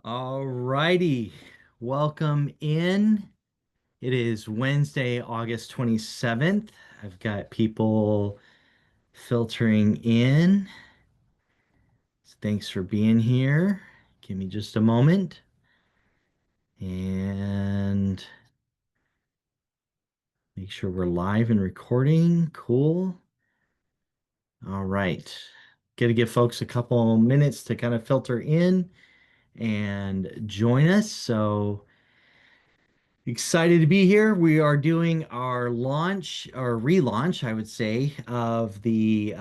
All righty. Welcome in. It is Wednesday, August 27th. I've got people filtering in. So thanks for being here. Give me just a moment and make sure we're live and recording. Cool. All right. Got to give folks a couple minutes to kind of filter in and join us. So excited to be here. We are doing our launch or relaunch, I would say, of the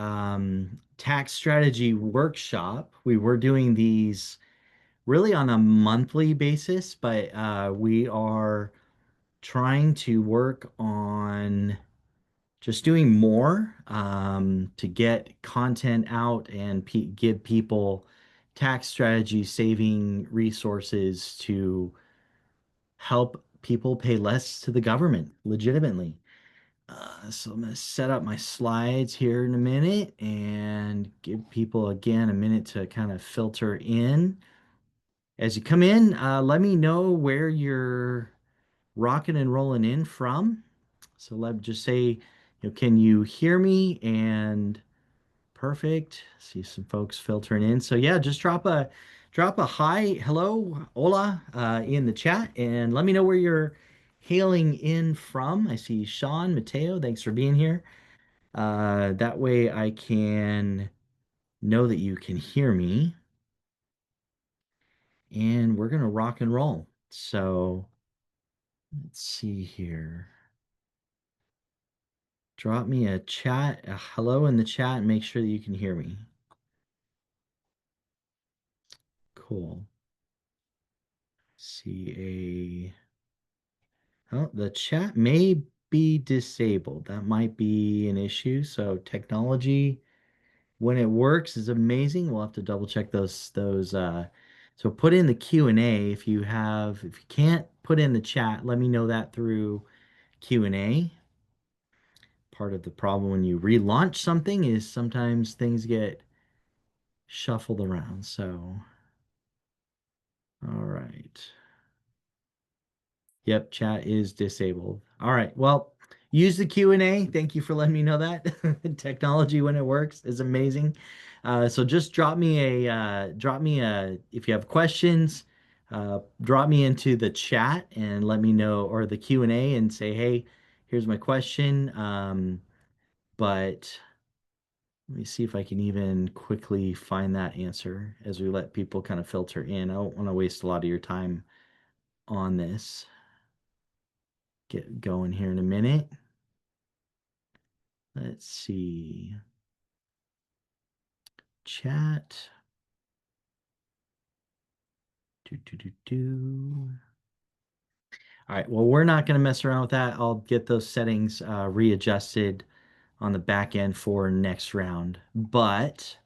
tax strategy workshop. We were doing these really on a monthly basis, but we are trying to work on just doing more to get content out and give people tax strategy saving resources to help people pay less to the government legitimately. So I'm going to set up my slides here in a minute and give people again a minute to kind of filter in. As you come in, let me know where you're rocking and rolling in from. So let me just say, can you hear me? And perfect. See some folks filtering in. So yeah, just drop a hi, hello, hola in the chat and let me know where you're hailing in from. I see Sean, Mateo, thanks for being here. That way I can know that you can hear me and we're gonna rock and roll. So let's see here. Drop me a chat, a hello in the chat and make sure that you can hear me. Cool. See oh, the chat may be disabled. That might be an issue. So technology, when it works, is amazing. We'll have to double check those. So put in the Q&A if you can't put in the chat, let me know that through Q&A. Part of the problem when you relaunch something is sometimes things get shuffled around. So, all right. Yep, chat is disabled. All right. Well, use the Q&A. Thank you for letting me know that. Technology when it works is amazing. So just drop me a if you have questions, drop me into the chat and let me know or the Q&A and say, "Hey, here's my question." But let me see if I can even quickly find that answer as we let people kind of filter in. I don't want to waste a lot of your time on this. Get going here in a minute. Let's see. Chat. Do, do, do, do. All right. Well, we're not going to mess around with that. I'll get those settings readjusted on the back end for next round. But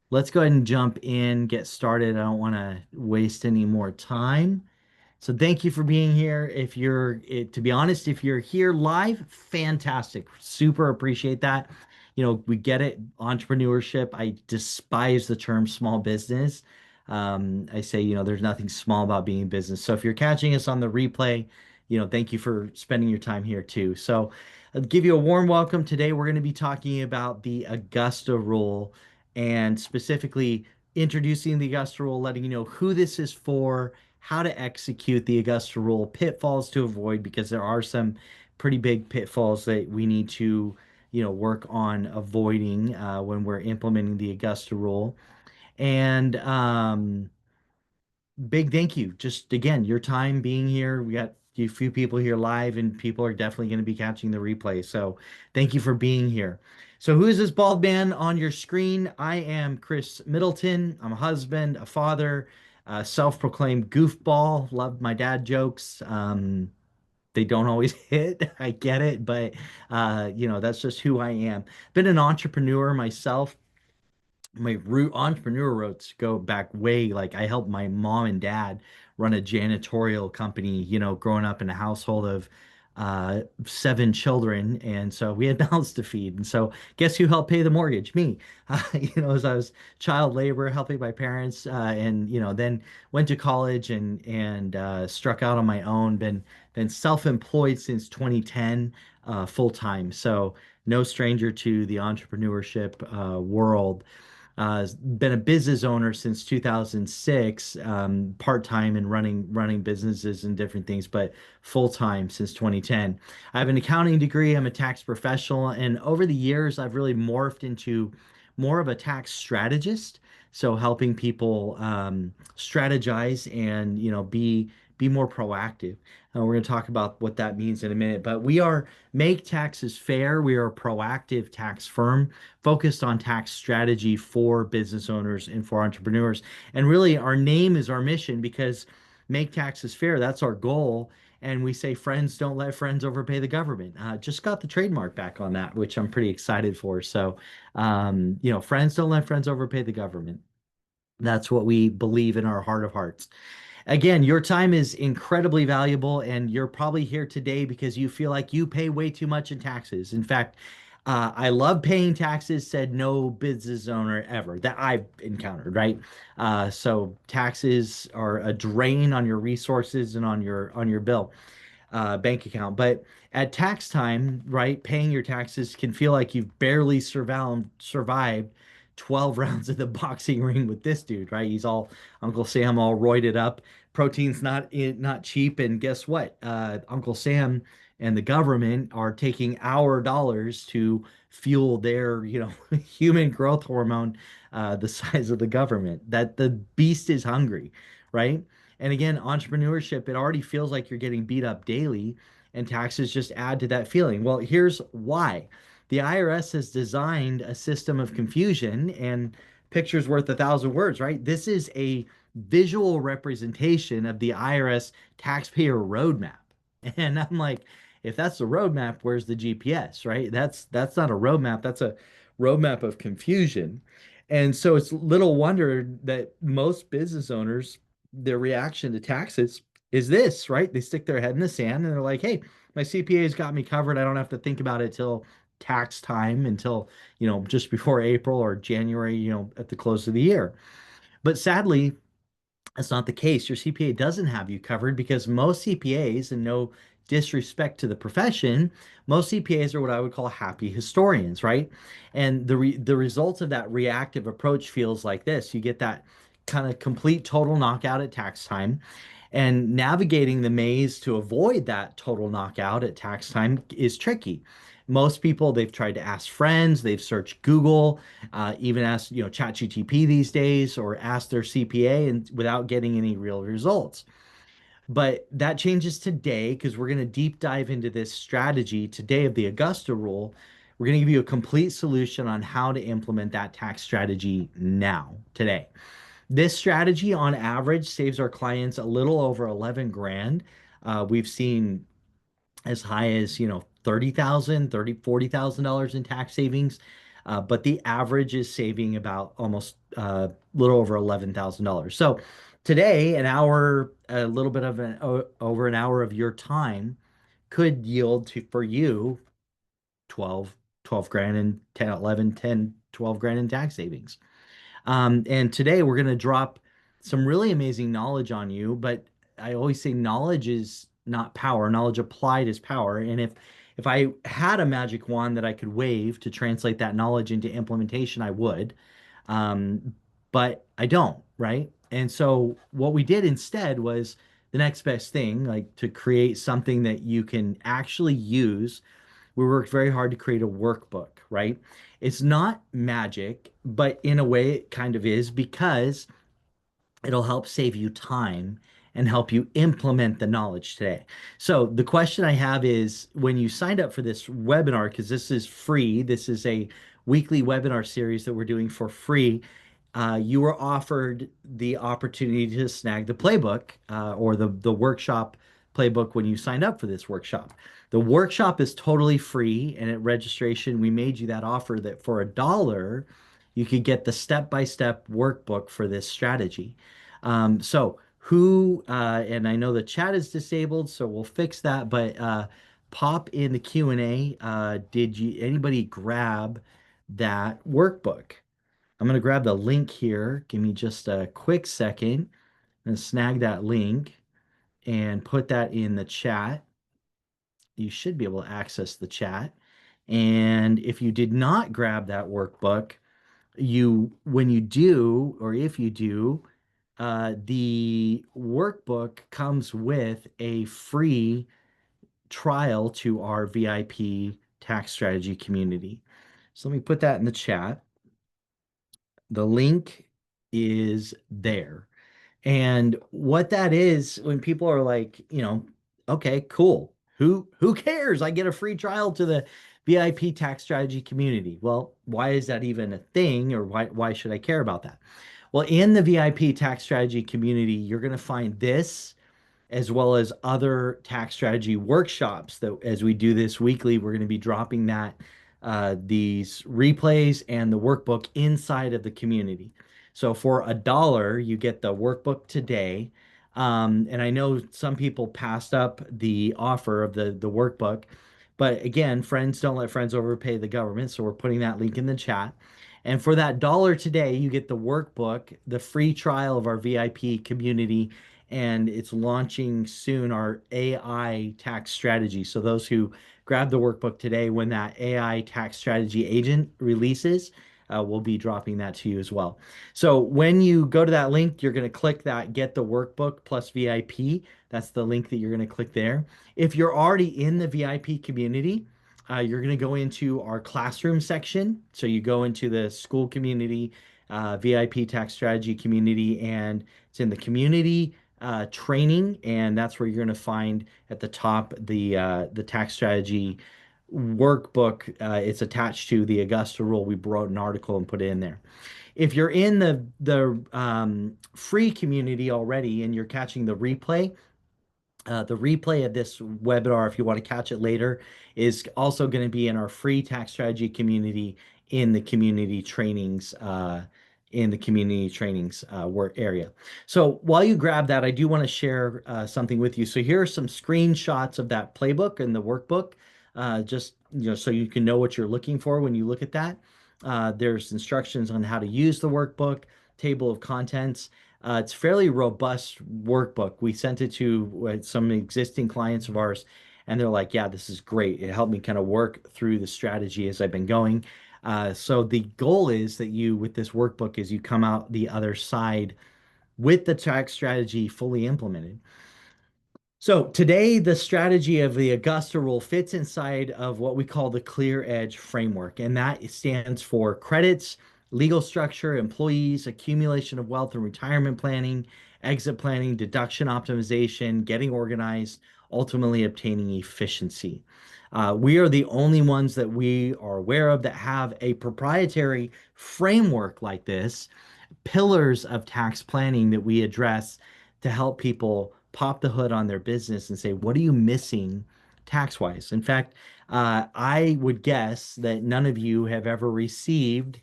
let's go ahead and jump in, get started. I don't want to waste any more time. So thank you for being here. To be honest, if you're here live, fantastic. Super appreciate that. We get it. Entrepreneurship. I despise the term small business. I say, there's nothing small about being in business. So if you're catching us on the replay, thank you for spending your time here too. So I'll give you a warm welcome. Today, we're going to be talking about the Augusta Rule and specifically introducing the Augusta Rule, letting you know who this is for, how to execute the Augusta Rule, pitfalls to avoid, because there are some pretty big pitfalls that we need to, work on avoiding when we're implementing the Augusta Rule. And big thank you. Just again, your time being here. We got a few people here live, and people are definitely going to be catching the replay. So thank you for being here. So who is this bald man on your screen? I am Chris Middleton. I'm a husband, a father, a self-proclaimed goofball. Love my dad jokes. They don't always hit. I get it, but that's just who I am. Been an entrepreneur myself. My root entrepreneur roots go back way, like I helped my mom and dad run a janitorial company, growing up in a household of seven children, and so we had mouths to feed. And so, guess who helped pay the mortgage? Me. As I was child labor, helping my parents, and then went to college and struck out on my own. Been self-employed since 2010, full time. So no stranger to the entrepreneurship world. Been a business owner since 2006, part-time and running businesses and different things, but full-time since 2010. I have an accounting degree. I'm a tax professional, and over the years, I've really morphed into more of a tax strategist. So helping people strategize and be more proactive. We're going to talk about what that means in a minute, but we are Make Taxes Fair. We are a proactive tax firm focused on tax strategy for business owners and for entrepreneurs. And really, our name is our mission because make taxes fair. That's our goal. And we say, friends don't let friends overpay the government. Just got the trademark back on that, which I'm pretty excited for. So, friends don't let friends overpay the government. That's what we believe in our heart of hearts. Again, your time is incredibly valuable, and you're probably here today because you feel like you pay way too much in taxes. In fact, I love paying taxes, said no business owner ever that I've encountered, right? So taxes are a drain on your resources and on your bill bank account. But at tax time, right, paying your taxes can feel like you've barely survived 12 rounds of the boxing ring with this dude, right? He's all Uncle Sam, all roided up. Protein's not cheap, and guess what? Uncle Sam and the government are taking our dollars to fuel their, human growth hormone, the size of the government. That the beast is hungry, right? And again, entrepreneurship, it already feels like you're getting beat up daily, and taxes just add to that feeling. Well, here's why. The IRS has designed a system of confusion, and picture's worth a thousand words, right? This is a visual representation of the IRS taxpayer roadmap. And I'm like, if that's the roadmap, where's the GPS, right? That's not a roadmap, that's a roadmap of confusion. And so it's little wonder that most business owners, their reaction to taxes is this, right? They stick their head in the sand and they're like, hey, my CPA's got me covered. I don't have to think about it till tax time, until, just before April or January, at the close of the year. But sadly, that's not the case. Your CPA doesn't have you covered because most CPAs, and no disrespect to the profession, most CPAs are what I would call happy historians, right? And the result of that reactive approach feels like this. You get that kind of complete total knockout at tax time. And navigating the maze to avoid that total knockout at tax time is tricky. Most people, they've tried to ask friends, they've searched Google, even asked, ChatGTP these days, or asked their CPA, and without getting any real results. But that changes today because we're going to deep dive into this strategy today of the Augusta Rule. We're going to give you a complete solution on how to implement that tax strategy now, today. This strategy on average saves our clients a little over 11 grand. We've seen as high as, 30,000, 30, $40,000 in tax savings. But the average is saving about almost a little over $11,000. So today, a little bit of over an hour of your time could yield for you 12 grand and 10, 11, 10, 12 grand in tax savings. And today we're going to drop some really amazing knowledge on you, but I always say knowledge is not power. Knowledge applied is power. And if I had a magic wand that I could wave to translate that knowledge into implementation, I would. Um, but I don't, right? And so what we did instead was the next best thing, like to create something that you can actually use. We worked very hard to create a workbook, right? It's not magic, but in a way it kind of is, because it'll help save you time and help you implement the knowledge today. So the question I have is, when you signed up for this webinar, because this is free, this is a weekly webinar series that we're doing for free, you were offered the opportunity to snag the playbook, or the workshop playbook when you signed up for this workshop. The workshop is totally free, and at registration, we made you that offer that for $1, you could get the step-by-step workbook for this strategy. And I know the chat is disabled, so we'll fix that, but pop in the Q&A. Did you anybody grab that workbook? I'm going to grab the link here. Give me just a quick second and snag that link and put that in the chat. You should be able to access the chat. And if you did not grab that workbook, when you do, or if you do, the workbook comes with a free trial to our VIP tax strategy community. So let me put that in the chat. The link is there. And what that is, when people are like, okay, cool. Who cares? I get a free trial to the VIP tax strategy community. Well, why is that even a thing, or why should I care about that? Well, in the VIP tax strategy community, you're going to find this as well as other tax strategy workshops that as we do this weekly, we're going to be dropping that these replays and the workbook inside of the community. So for $1, you get the workbook today. And I know some people passed up the offer of the workbook, but again, friends don't let friends overpay the government. So we're putting that link in the chat. And for that dollar today, you get the workbook, the free trial of our VIP community, and it's launching soon our AI tax strategy. So those who grab the workbook today, when that AI tax strategy agent releases, we'll be dropping that to you as well. So when you go to that link, you're going to click that Get the Workbook plus VIP. That's the link that you're going to click there. If you're already in the VIP community, you're going to go into our classroom section. So you go into the school community, VIP tax strategy community, and it's in the community training, and that's where you're going to find at the top the tax strategy workbook. It's attached to the Augusta Rule. We wrote an article and put it in there. If you're in the free community already and you're catching the replay of this webinar, if you want to catch it later, is also going to be in our free tax strategy community in the community trainings work area. So while you grab that, I do want to share something with you. So here are some screenshots of that playbook and the workbook, just so you can know what you're looking for when you look at that. There's instructions on how to use the workbook, table of contents. It's fairly robust workbook. We sent it to some existing clients of ours, and they're like, yeah, this is great. It helped me kind of work through the strategy as I've been going. So the goal is that you, with this workbook, is you come out the other side with the tax strategy fully implemented. So today, the strategy of the Augusta Rule fits inside of what we call the Clear Edge framework, and that stands for credits, legal structure, employees, accumulation of wealth and retirement planning, exit planning, deduction optimization, getting organized, ultimately obtaining efficiency. We are the only ones that we are aware of that have a proprietary framework like this, pillars of tax planning that we address to help people pop the hood on their business and say, what are you missing tax wise? In fact, I would guess that none of you have ever received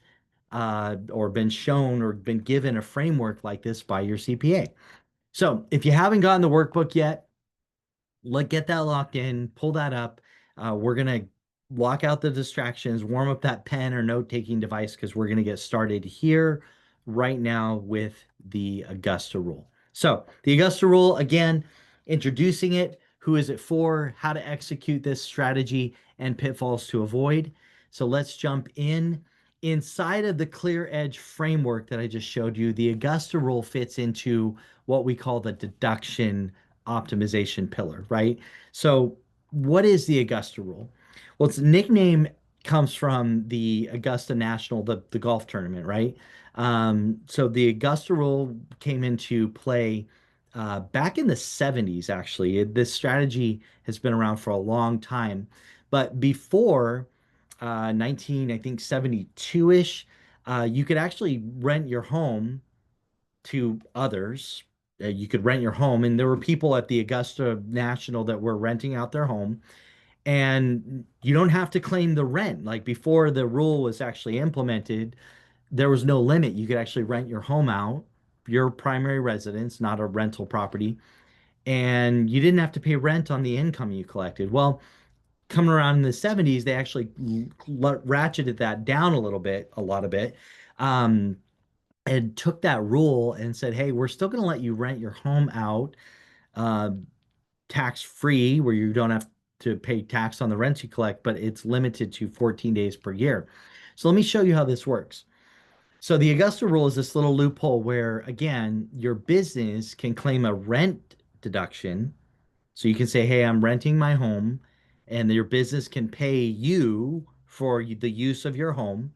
or been shown or been given a framework like this by your CPA. So if you haven't gotten the workbook yet, get that locked in, pull that up. We're gonna lock out the distractions, warm up that pen or note-taking device because we're gonna get started here right now with the Augusta Rule. So the Augusta Rule, again, introducing it, who is it for, how to execute this strategy, and pitfalls to avoid. So let's jump in. Inside of the Clear Edge framework that I just showed you, the Augusta Rule fits into what we call the deduction optimization pillar, right? So what is the Augusta Rule? Well, its nickname comes from the Augusta National, the golf tournament, right? So the Augusta Rule came into play back in the 70s, actually. This strategy has been around for a long time. But before 19, I think 72-ish, you could actually rent your home to others. You could rent your home, and there were people at the Augusta National that were renting out their home, and you don't have to claim the rent. Like before the rule was actually implemented, there was no limit. You could actually rent your home out, your primary residence, not a rental property, and you didn't have to pay rent on the income you collected. Well, coming around in the 70s, they actually ratcheted that down a little bit, a lot of it, um, and took that rule and said, hey, we're still going to let you rent your home out uh, tax free, where you don't have to pay tax on the rents you collect, but it's limited to 14 days per year. So let me show you how this works. So the Augusta rule is this little loophole where, again, your business can claim a rent deduction. So you can say, hey, I'm renting my home, and your business can pay you for the use of your home,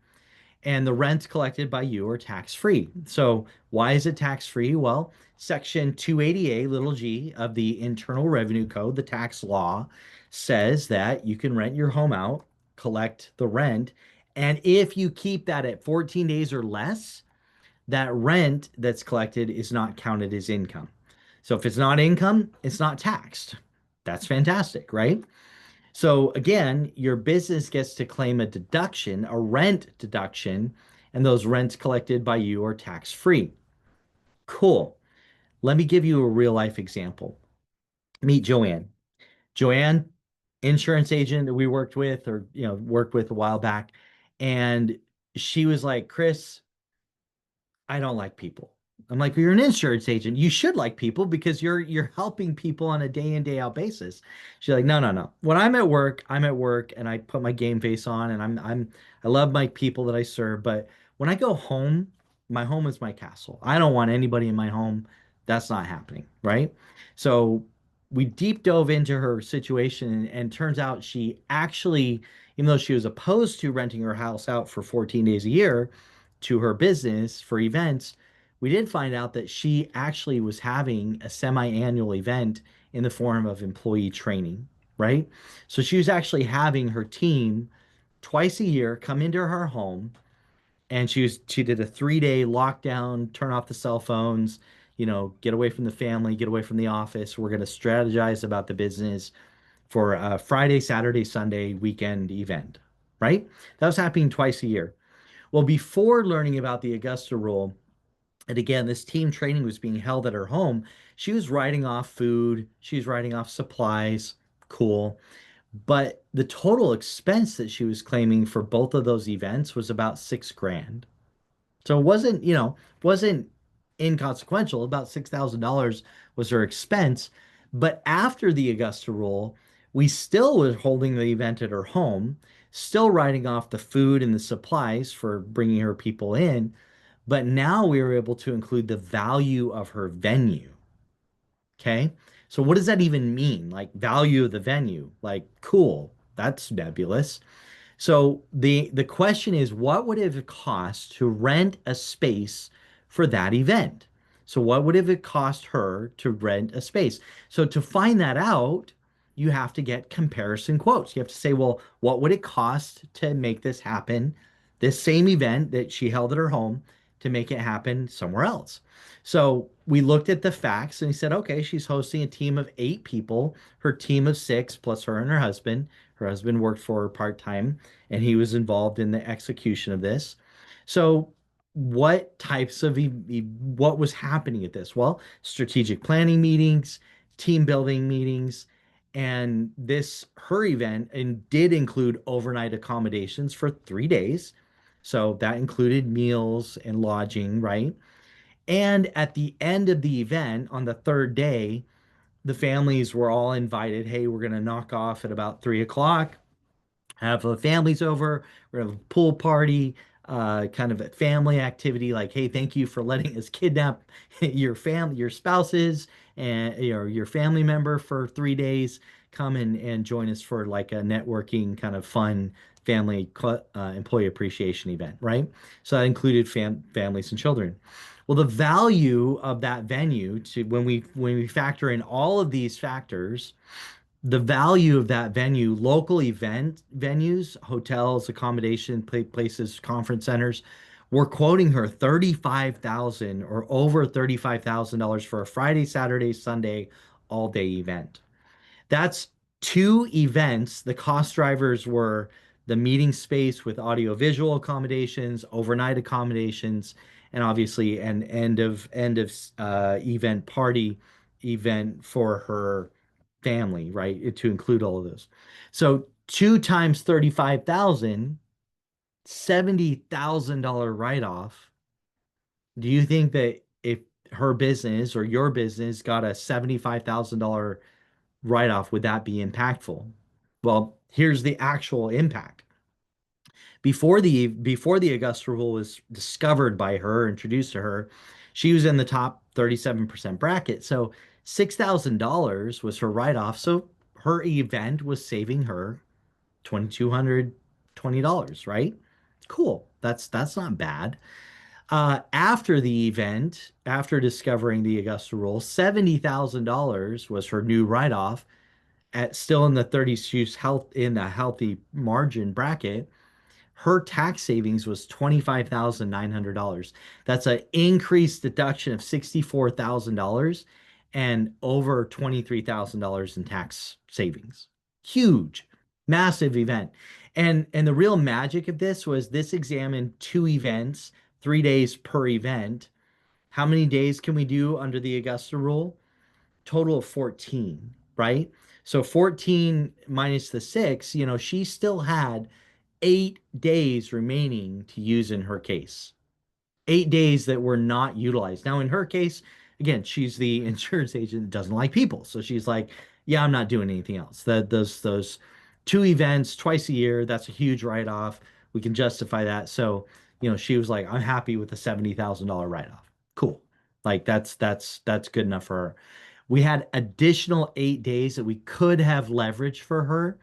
and the rents collected by you are tax free. So why is it tax free? Well, section 280A little g of the Internal Revenue Code, the tax law, says that you can rent your home out, collect the rent, and if you keep that at 14 days or less, that rent that's collected is not counted as income. So if it's not income, it's not taxed. That's fantastic, right? So again, your business gets to claim a deduction, a rent deduction, and those rents collected by you are tax free. Cool. Let me give you a real life example. Meet Joanne. Joanne, insurance agent that we worked with or worked with a while back, and she was like, Chris, I don't like people. I'm like, well, you're an insurance agent. You should like people because you're helping people on a day in, day out basis. She's like, no, no, no. When I'm at work and I put my game face on and I love my people that I serve. But when I go home, my home is my castle. I don't want anybody in my home. That's not happening, right? So we deep dove into her situation and turns out she actually, even though she was opposed to renting her house out for 14 days a year, to her business for events, we did find out that she actually was having a semi-annual event in the form of employee training, right? So she was actually having her team twice a year come into her home, and she did a 3-day lockdown, turn off the cell phones, get away from the family, get away from the office. We're going to strategize about the business for a Friday, Saturday, Sunday weekend event, right? That was happening twice a year. Well, before learning about the Augusta rule, and again, this team training was being held at her home, she was writing off food, she was writing off supplies, cool. But the total expense that she was claiming for both of those events was about 6 grand. So it wasn't inconsequential. About $6,000 was her expense. But after the Augusta rule, we still were holding the event at her home, still writing off the food and the supplies for bringing her people in. But now we were able to include the value of her venue. Okay. So what does that even mean? Like value of the venue? Like, cool. That's nebulous. So the question is, what would it have cost to rent a space for that event? So what would have it cost her to rent a space? So to find that out, you have to get comparison quotes. You have to say, well, what would it cost to make this happen, this same event that she held at her home, to make it happen somewhere else? So we looked at the facts and he said, okay, she's hosting a team of 8 people, her team of 6 plus her and her husband. Her husband worked for her part-time and he was involved in the execution of this. So what types of what was happening at this? Well, strategic planning meetings, team building meetings, and this her event and did include overnight accommodations for 3 days. So that included meals and lodging, right? And at the end of the event on the third day, the families were all invited. Hey, we're going to knock off at about 3 o'clock, have the families over. We're gonna have a pool party, kind of a family activity. Like, hey, thank you for letting us kidnap your spouses, and your family member for 3 days. Come and join us for like a networking kind of fun family employee appreciation event, right? So that included families and children. Well, the value of that venue to when we factor in all of these factors, the value of that venue, local event venues, hotels, accommodation places, conference centers, were quoting her 35,000 or over $35,000 for a Friday, Saturday, Sunday, all day event. That's 2 events. The cost drivers were the meeting space with audio-visual accommodations, overnight accommodations, and obviously an end of event party event for her family, right? To include all of those. So Two times 35,000, $70,000 write-off. Do you think that if her business or your business got a $75,000 write-off, would that be impactful? Well, here's the actual impact. Before the Augusta Rule was discovered by her, introduced to her, she was in the top 37% bracket. So $6,000 was her write-off. So her event was saving her $2,220, right? Cool. That's not bad. After the event, after discovering the Augusta Rule, $70,000 was her new write-off at still in the 30s. She's health in the healthy margin bracket. Her tax savings was $25,900. That's an increased deduction of $64,000 and over $23,000 in tax savings. Huge, massive event. And the real magic of this was this examined two events, 3 days per event. How many days can we do under the Augusta rule? Total of 14, right? So 14 minus the six, she still had 8 days remaining to use in her case. 8 days that were not utilized. Now, in her case, again, she's the insurance agent that doesn't like people. So she's like, yeah, I'm not doing anything else. Those two events twice a year, that's a huge write-off. We can justify that. So, she was like, I'm happy with the $70,000 write-off. Cool. Like that's good enough for her. We had additional 8 days that we could have leveraged for her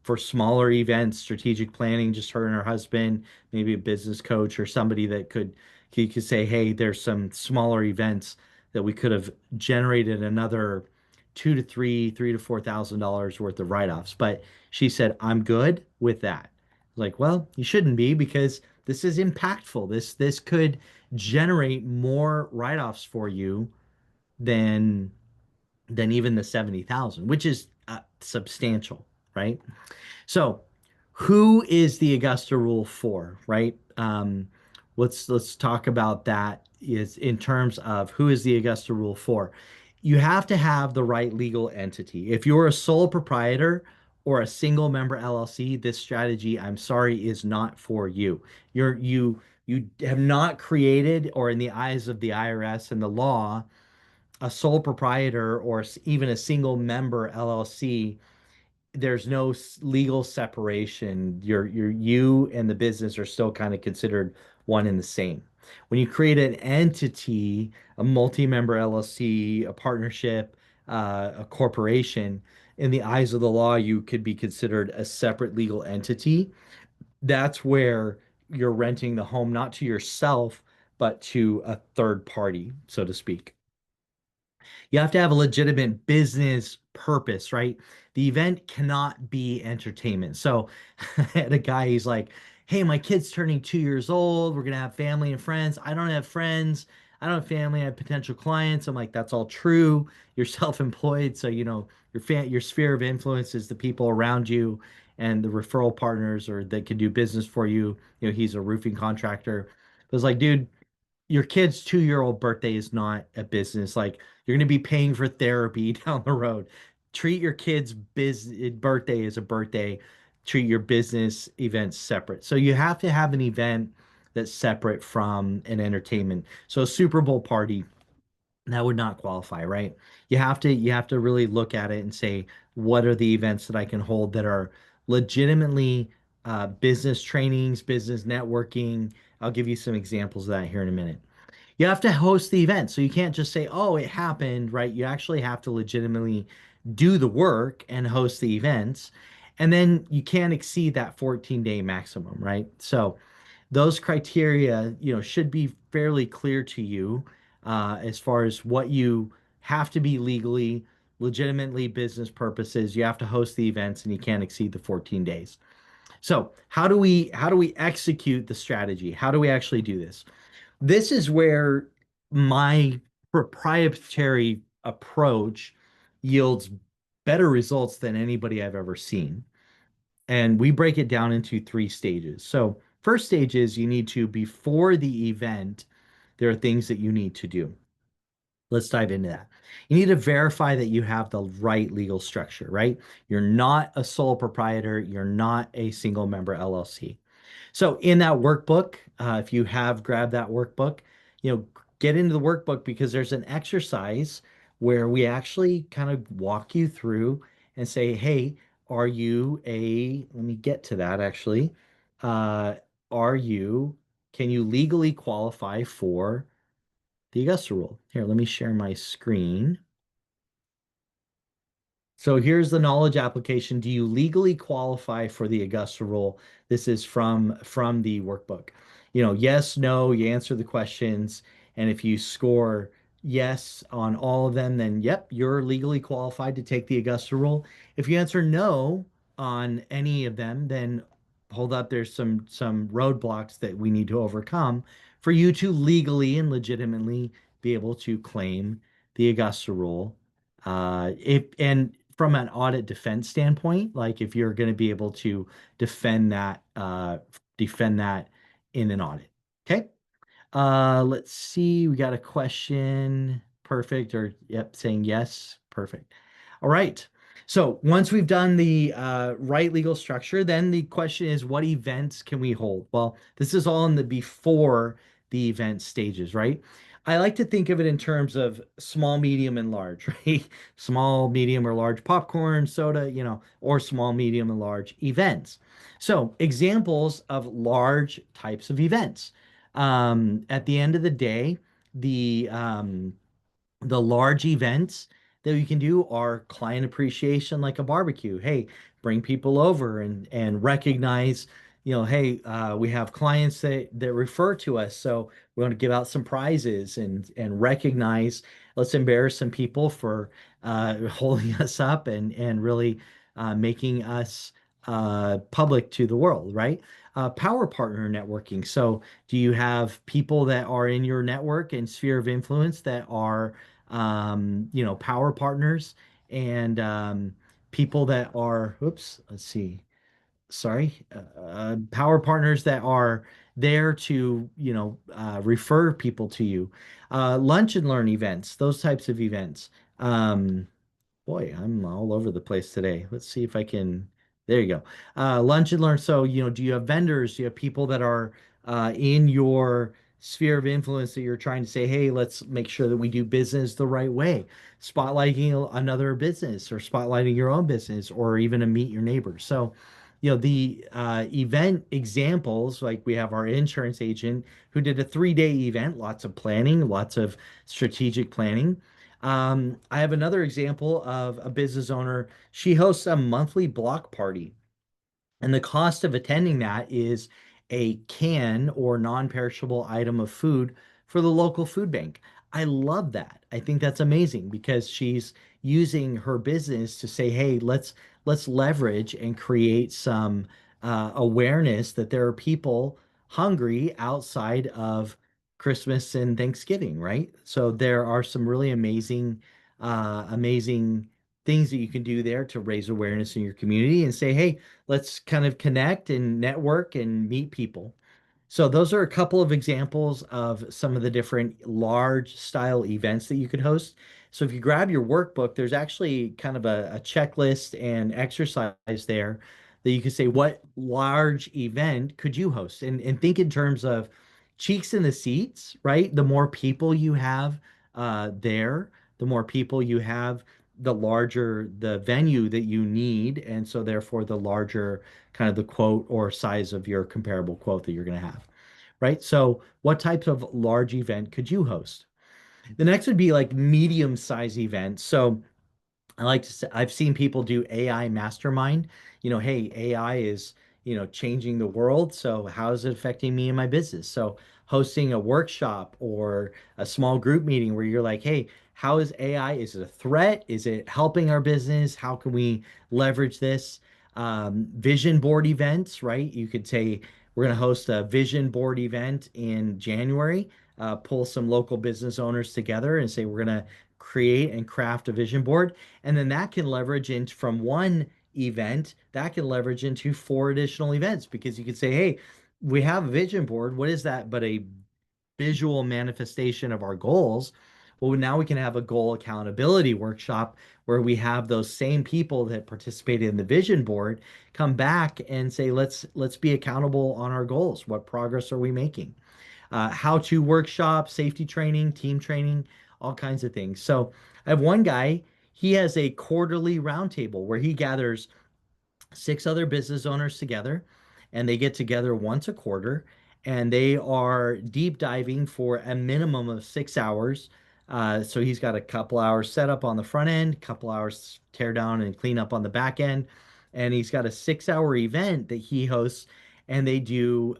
for smaller events, strategic planning, just her and her husband, maybe a business coach or somebody that could say, hey, there's some smaller events that we could have generated another three to $4,000 worth of write-offs. But she said, I'm good with that. Like, well, you shouldn't be because this is impactful. This could generate more write-offs for you than than even the 70,000, which is substantial, right? So, who is the Augusta Rule for, right? Let's talk about that is in terms of who is the Augusta Rule for. You have to have the right legal entity. If you're a sole proprietor or a single member LLC, this strategy, I'm sorry, is not for you. You have not created, or in the eyes of the IRS and the law, a sole proprietor or even a single member LLC. There's no legal separation. You and the business are still kind of considered one and the same. When you create an entity, a multi-member LLC, a partnership, a corporation, in the eyes of the law, you could be considered a separate legal entity. That's where you're renting the home not to yourself, but to a third party, so to speak. You have to have a legitimate business purpose, right? The event cannot be entertainment. So I had a guy, he's like, hey, my kid's turning 2 years old. We're gonna have family and friends. I don't have friends. I don't have family. I have potential clients. I'm like, that's all true. You're self-employed, so your sphere of influence is the people around you and the referral partners or that can do business for you. He's a roofing contractor. But it's like, dude, your kid's 2-year-old birthday is not a business. Like you're going to be paying for therapy down the road. Treat your kid's birthday as a birthday. Treat your business events separate. So you have to have an event that's separate from an entertainment. So a Super Bowl party, that would not qualify, right? You have to really look at it and say, what are the events that I can hold that are legitimately business trainings, business networking. I'll give you some examples of that here in a minute. You have to host the event. So you can't just say, oh, it happened, right? You actually have to legitimately do the work and host the events. And then you can't exceed that 14-day maximum, right? So those criteria, should be fairly clear to you as far as what you have to be legally, legitimately business purposes. You have to host the events and you can't exceed the 14 days. So how do we execute the strategy? How do we actually do this? This is where my proprietary approach yields better results than anybody I've ever seen. And we break it down into 3 stages. So, first stage is you need to, before the event, there are things that you need to do. Let's dive into that. You need to verify that you have the right legal structure, right? You're not a sole proprietor, you're not a single member LLC. So in that workbook, if you have grabbed that workbook, you know, get into the workbook because there's an exercise where we actually kind of walk you through and say, hey, are you a, let me get to that actually. Uh, are you, can you legally qualify for the Augusta Rule? Here, let me share my screen. So here's the knowledge application. Do you legally qualify for the Augusta rule? This is from the workbook. Yes, no, you answer the questions, and if you score yes on all of them, then yep, you're legally qualified to take the Augusta rule. If you answer no on any of them, then hold up, there's some roadblocks that we need to overcome for you to legally and legitimately be able to claim the Augusta rule. If and from an audit defense standpoint, like if you're going to be able to defend defend that in an audit. Okay. Let's see. We got a question. Perfect. Or yep, saying yes. Perfect. All right. So once we've done the right legal structure, then the question is, what events can we hold? Well, this is all in the before the event stages, right? I like to think of it in terms of small, medium, and large, right? Small, medium, or large popcorn, soda, or small, medium, and large events. So examples of large types of events. At the end of the day, the large events that we can do are client appreciation, like a barbecue. Hey, bring people over and recognize, hey, we have clients that refer to us, so we want to give out some prizes and recognize. Let's embarrass some people for holding us up and really making us public to the world, right? Power partner networking. So, do you have people that are in your network and sphere of influence that are power partners and people that are, oops, let's see, sorry, power partners that are there to, refer people to you. Lunch and learn events, those types of events. Um, Boy, I'm all over the place today. Let's see if I can. There you go. Lunch and learn. So, do you have vendors? Do you have people that are in your sphere of influence that you're trying to say, hey, let's make sure that we do business the right way? Spotlighting another business or spotlighting your own business or even to meet your neighbors. So, the event examples, like we have our insurance agent who did a 3-day event, lots of planning, lots of strategic planning. I have another example of a business owner. She hosts a monthly block party, and the cost of attending that is a can or non-perishable item of food for the local food bank. I love that. I think that's amazing because she's using her business to say, "Hey, let's leverage and create some awareness that there are people hungry outside of Christmas and Thanksgiving, right?" So there are some really amazing things that you can do there to raise awareness in your community and say, "Hey, let's kind of connect and network and meet people." So those are a couple of examples of some of the different large style events that you could host. So if you grab your workbook, there's actually kind of a checklist and exercise there that you could say, what large event could you host? And think in terms of cheeks in the seats, right? The more people you have there, the more people you have, the larger the venue that you need. And so therefore the larger kind of the quote or size of your comparable quote that you're going to have, right? So what types of large event could you host? The next would be like medium size events. So I like to say, I've seen people do AI mastermind. Hey, AI is, changing the world. So how is it affecting me and my business? So hosting a workshop or a small group meeting where you're like, hey, how is AI? Is it a threat? Is it helping our business? How can we leverage this? Vision board events, right? You could say, we're going to host a vision board event in January, pull some local business owners together and say, we're going to create and craft a vision board. And then that can leverage into from one event, that can leverage into 4 additional events because you could say, hey, we have a vision board. What is that but a visual manifestation of our goals? Well, now we can have a goal accountability workshop where we have those same people that participated in the vision board come back and say, let's be accountable on our goals. What progress are we making? How-to workshop, safety training, team training, all kinds of things. So I have one guy, he has a quarterly roundtable where he gathers 6 other business owners together, and they get together once a quarter, and they are deep diving for a minimum of 6 hours. So he's got a couple hours set up on the front end, couple hours tear down and clean up on the back end, and he's got a 6 hour event that he hosts, and they do,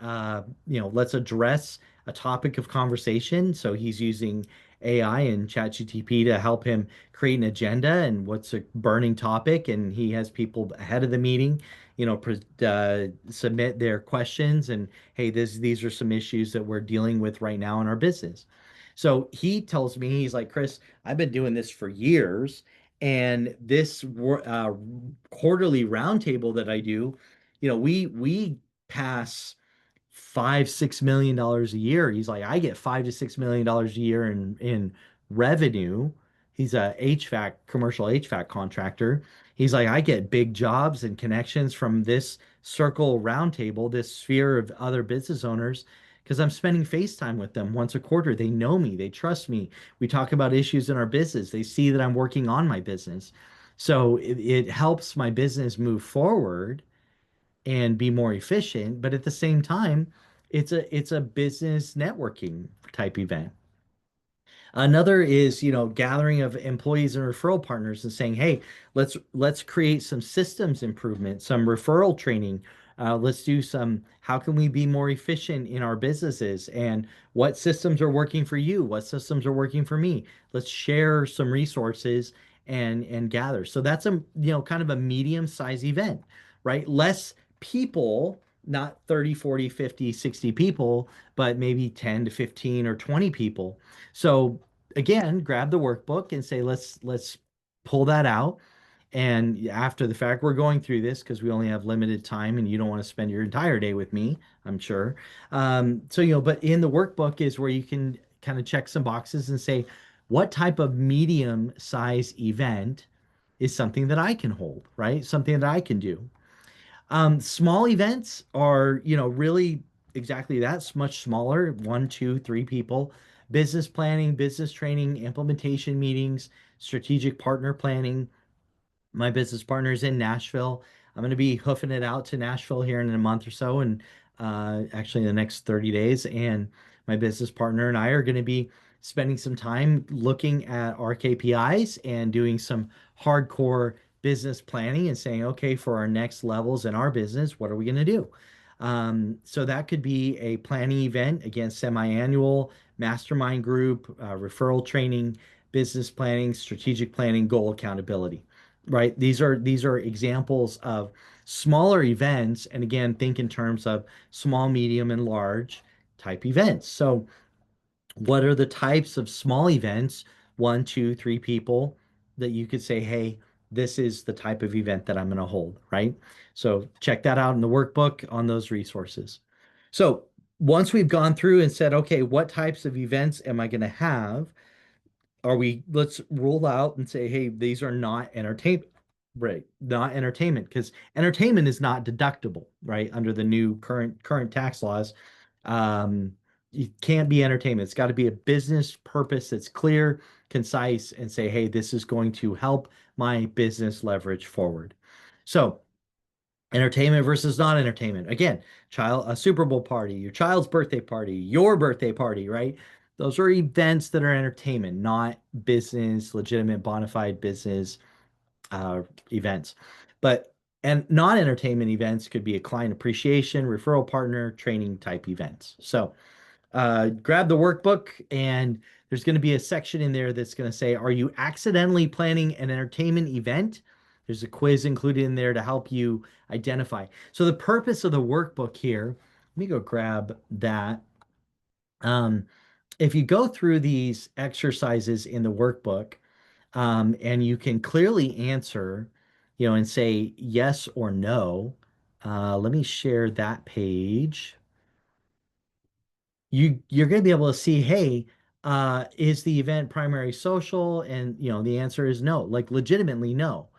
let's address a topic of conversation. So he's using AI and ChatGTP to help him create an agenda and what's a burning topic. And he has people ahead of the meeting, submit their questions and, hey, these are some issues that we're dealing with right now in our business. So he tells me, he's like, Chris, I've been doing this for years. And this quarterly roundtable that I do, we pass 5, $6 million a year. He's like, I get $5 to $6 million a year in revenue. He's a HVAC, commercial HVAC contractor. He's like, I get big jobs and connections from this circle roundtable, this sphere of other business owners, because I'm spending FaceTime with them once a quarter. They know me, they trust me. We talk about issues in our business. They see that I'm working on my business. So it helps my business move forward and be more efficient, but at the same time, it's a business networking type event. Another is, gathering of employees and referral partners and saying, hey, let's create some systems improvement, some referral training. Let's do some, how can we be more efficient in our businesses, and what systems are working for you? What systems are working for me? Let's share some resources and gather. So that's kind of a medium size event, right? Less people, not 30, 40, 50, 60 people, but maybe 10 to 15 or 20 people. So again, grab the workbook and say, let's pull that out. And after the fact, we're going through this because we only have limited time and you don't want to spend your entire day with me, I'm sure. But in the workbook is where you can kind of check some boxes and say, what type of medium size event is something that I can hold, right? Something that I can do. Small events are, really exactly that's much smaller, 1, 2, 3 people. Business planning, business training, implementation meetings, strategic partner planning. My business partner is in Nashville. I'm going to be hoofing it out to Nashville here in a month or so, and actually the next 30 days. And my business partner and I are going to be spending some time looking at our KPIs and doing some hardcore business planning and saying, okay, for our next levels in our business, what are we going to do? So that could be a planning event, again, semi-annual, mastermind group, referral training, business planning, strategic planning, goal accountability, right? These are examples of smaller events. And again, think in terms of small, medium, and large type events. So what are the types of small events, 1, 2, 3 people, that you could say, hey, this is the type of event that I'm going to hold, right? So check that out in the workbook on those resources. So once we've gone through and said, okay, what types of events am I going to have? Let's rule out and say, hey, these are not entertainment, right? Not entertainment, because entertainment is not deductible, right? Under the new current tax laws. Um, it can't be entertainment. It's got to be a business purpose that's clear, concise, and say, hey, this is going to help my business leverage forward. So entertainment versus non-entertainment. Again, a Super Bowl party, your child's birthday party, your birthday party, right? Those are events that are entertainment, not business, legitimate, bona fide business uh, events. But and non-entertainment events could be a client appreciation, referral partner, training type events. So grab the workbook, and there's going to be a section in there that's going to say, are you accidentally planning an entertainment event? There's a quiz included in there to help you identify. So the purpose of the workbook here, let me go grab that. Um, if you go through these exercises in the workbook, and you can clearly answer, and say yes or no. Let me share that page. You're going to be able to see, hey, Is the event primary social? And the answer is no, like legitimately no.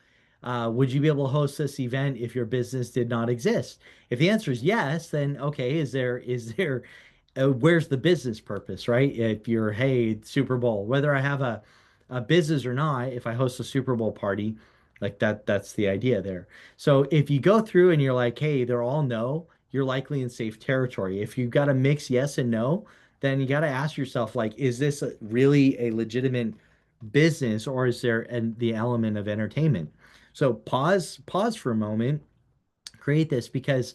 Would you be able to host this event if your business did not exist? If the answer is yes, then okay, is there where's the business purpose, right? If you're, hey, Super Bowl, whether I have a business or not, if I host a Super Bowl party, like that's the idea there. So if you go through and you're like, hey, they're all no, you're likely in safe territory. If you've got a mix yes and no, then you got to ask yourself, like, is this really a legitimate business, or is there the element of entertainment? So pause for a moment, create this, because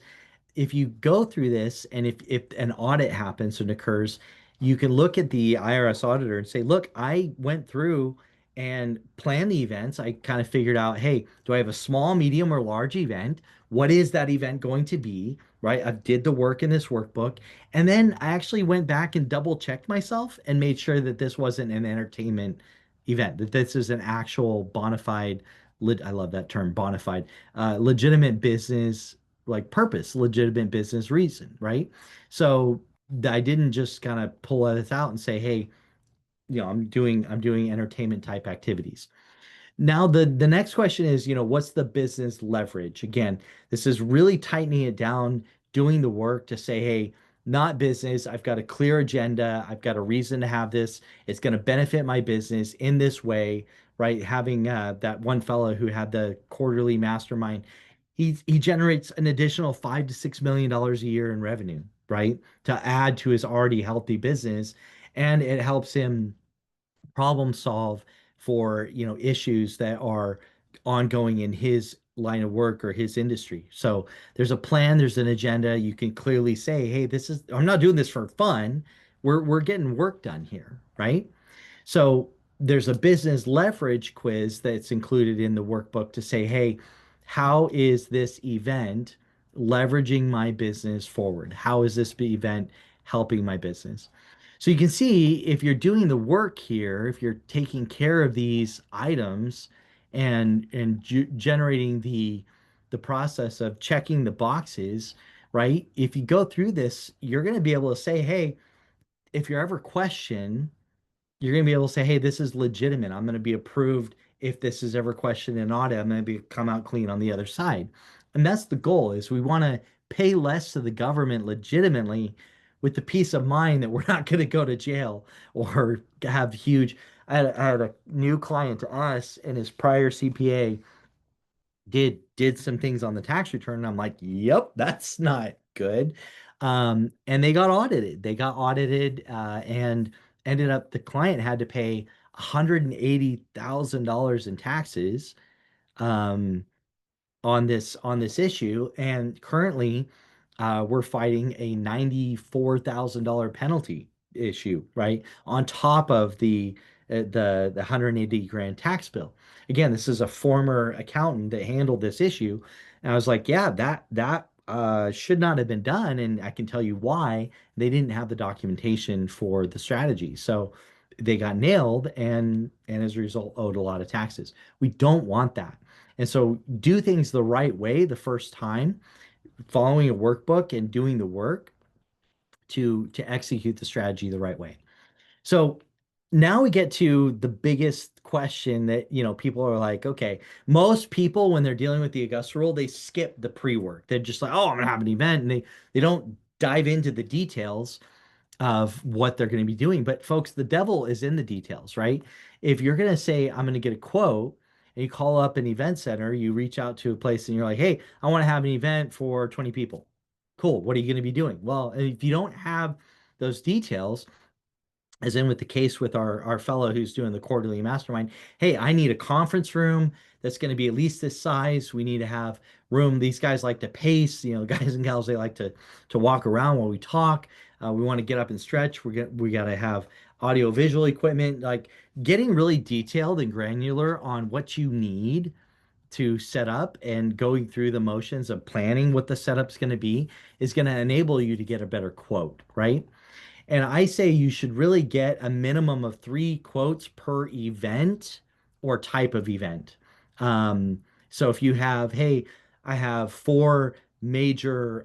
if you go through this and if an audit happens and occurs, you can look at the IRS auditor and say, look, I went through and planned the events. I kind of figured out, hey, do I have a small, medium, or large event? What is that event going to be? Right? I did the work in this workbook. And then I actually went back and double checked myself and made sure that this wasn't an entertainment event, that this is an actual bona fide, I love that term, bona fide, legitimate business, like purpose, legitimate business reason, right? So I didn't just kind of pull this out and say, hey, I'm doing entertainment type activities. Now the next question is, what's the business leverage? Again, this is really tightening it down, doing the work to say, hey, not business. I've got a clear agenda. I've got a reason to have this. It's going to benefit my business in this way, right? Having that one fellow who had the quarterly mastermind, he generates an additional $5 to $6 million a year in revenue, right? To add to his already healthy business, and it helps him problem solve for issues that are ongoing in his line of work or his industry. So there's a plan, there's an agenda. You can clearly say, hey, I'm not doing this for fun. We're getting work done here, right? So there's a business leverage quiz that's included in the workbook to say, hey, how is this event leveraging my business forward? How is this event helping my business? So you can see, if you're doing the work here, if you're taking care of these items and generating the process of checking the boxes, right? If you go through this, you're going to be able to say, hey, if you're ever questioned, you're going to be able to say, hey, this is legitimate. I'm going to be approved. If this is ever questioned in audit, I'm going to be come out clean on the other side. And that's the goal, is we want to pay less to the government legitimately, with the peace of mind that we're not going to go to jail or have huge. I had a new client to us, and his prior CPA did some things on the tax return, and I'm like, yep, that's not good. And they got audited, and ended up, the client had to pay $180,000 in taxes. Um, on this issue, and currently we're fighting a $94,000 penalty issue, right, on top of the 180 grand tax bill. Again, this is a former accountant that handled this issue, and I was like, yeah, that should not have been done, and I can tell you why. They didn't have the documentation for the strategy, so they got nailed, and as a result owed a lot of taxes. We don't want that. And so do things the right way the first time, following a workbook and doing the work to execute the strategy the right way. So now we get to the biggest question that, people are like, okay, most people when they're dealing with the Augusta Rule, they skip the pre-work. They're just like, oh, I'm gonna have an event, and they don't dive into the details of what they're going to be doing. But folks, the devil is in the details, right? If you're going to say, I'm going to get a quote, and you call up an event center, you reach out to a place and you're like, hey, I want to have an event for 20 people. Cool. What are you going to be doing? Well, if you don't have those details, as in with the case with our fellow who's doing the quarterly mastermind, hey, I need a conference room that's going to be at least this size. We need to have room. These guys like to pace, guys and gals, they like to walk around while we talk. We want to get up and stretch. We got to have audio visual equipment. Like, getting really detailed and granular on what you need to set up, and going through the motions of planning what the setup's going to be, is going to enable you to get a better quote, right? And I say you should really get a minimum of 3 quotes per event or type of event. Um, so if you have, hey, I have 4 major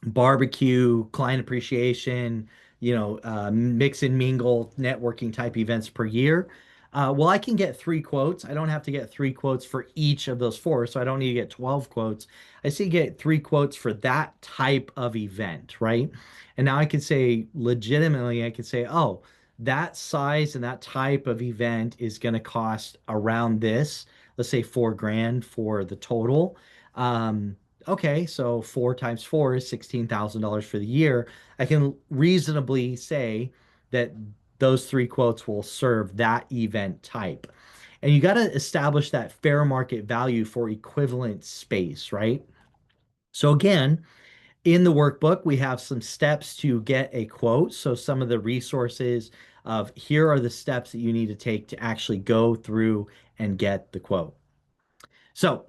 barbecue, client appreciation, mix and mingle networking type events per year. Well, I can get three quotes. I don't have to get three quotes for each of those four, so I don't need to get 12 quotes. I see get three quotes for that type of event, right? And now I could say legitimately, I could say, oh, that size and that type of event is going to cost around this. Let's say 4 grand for the total. Um, okay, so 4 times 4 is $16,000 for the year. I can reasonably say that those three quotes will serve that event type. And you got to establish that fair market value for equivalent space, right? So again, in the workbook, we have some steps to get a quote. So some of the resources of here are the steps that you need to take to actually go through and get the quote. So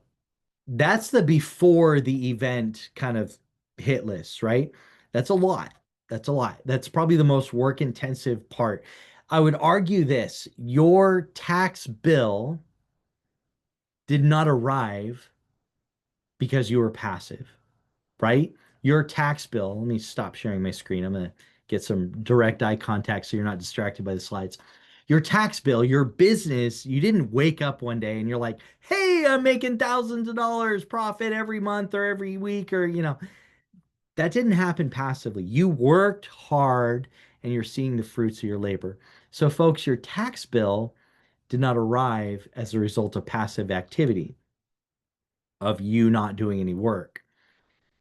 that's the before the event kind of hit list, right? That's a lot. That's a lot. That's probably the most work intensive part. I would argue this, your tax bill did not arrive because you were passive, right? Your tax bill, let me stop sharing my screen. I'm going to get some direct eye contact so you're not distracted by the slides. Your tax bill, your business, you didn't wake up one day and you're like, hey, I'm making thousands of dollars profit every month or every week, or, that didn't happen passively. You worked hard and you're seeing the fruits of your labor. So, folks, your tax bill did not arrive as a result of passive activity, of you not doing any work.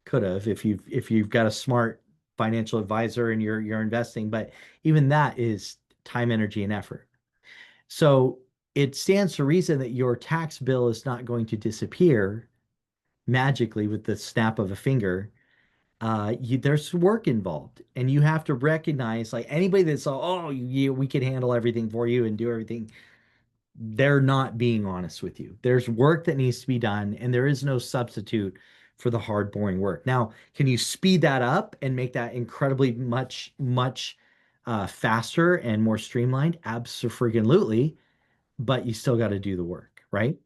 Could have if you've got a smart financial advisor and you're investing, but even that is time, energy, and effort. So it stands to reason that your tax bill is not going to disappear magically with the snap of a finger. There's work involved, and you have to recognize, like anybody that's we can handle everything for you and do everything, they're not being honest with you. There's work that needs to be done, and there is no substitute for the hard, boring work. Now, can you speed that up and make that incredibly much faster and more streamlined? Absolutely, but you still got to do the work, right?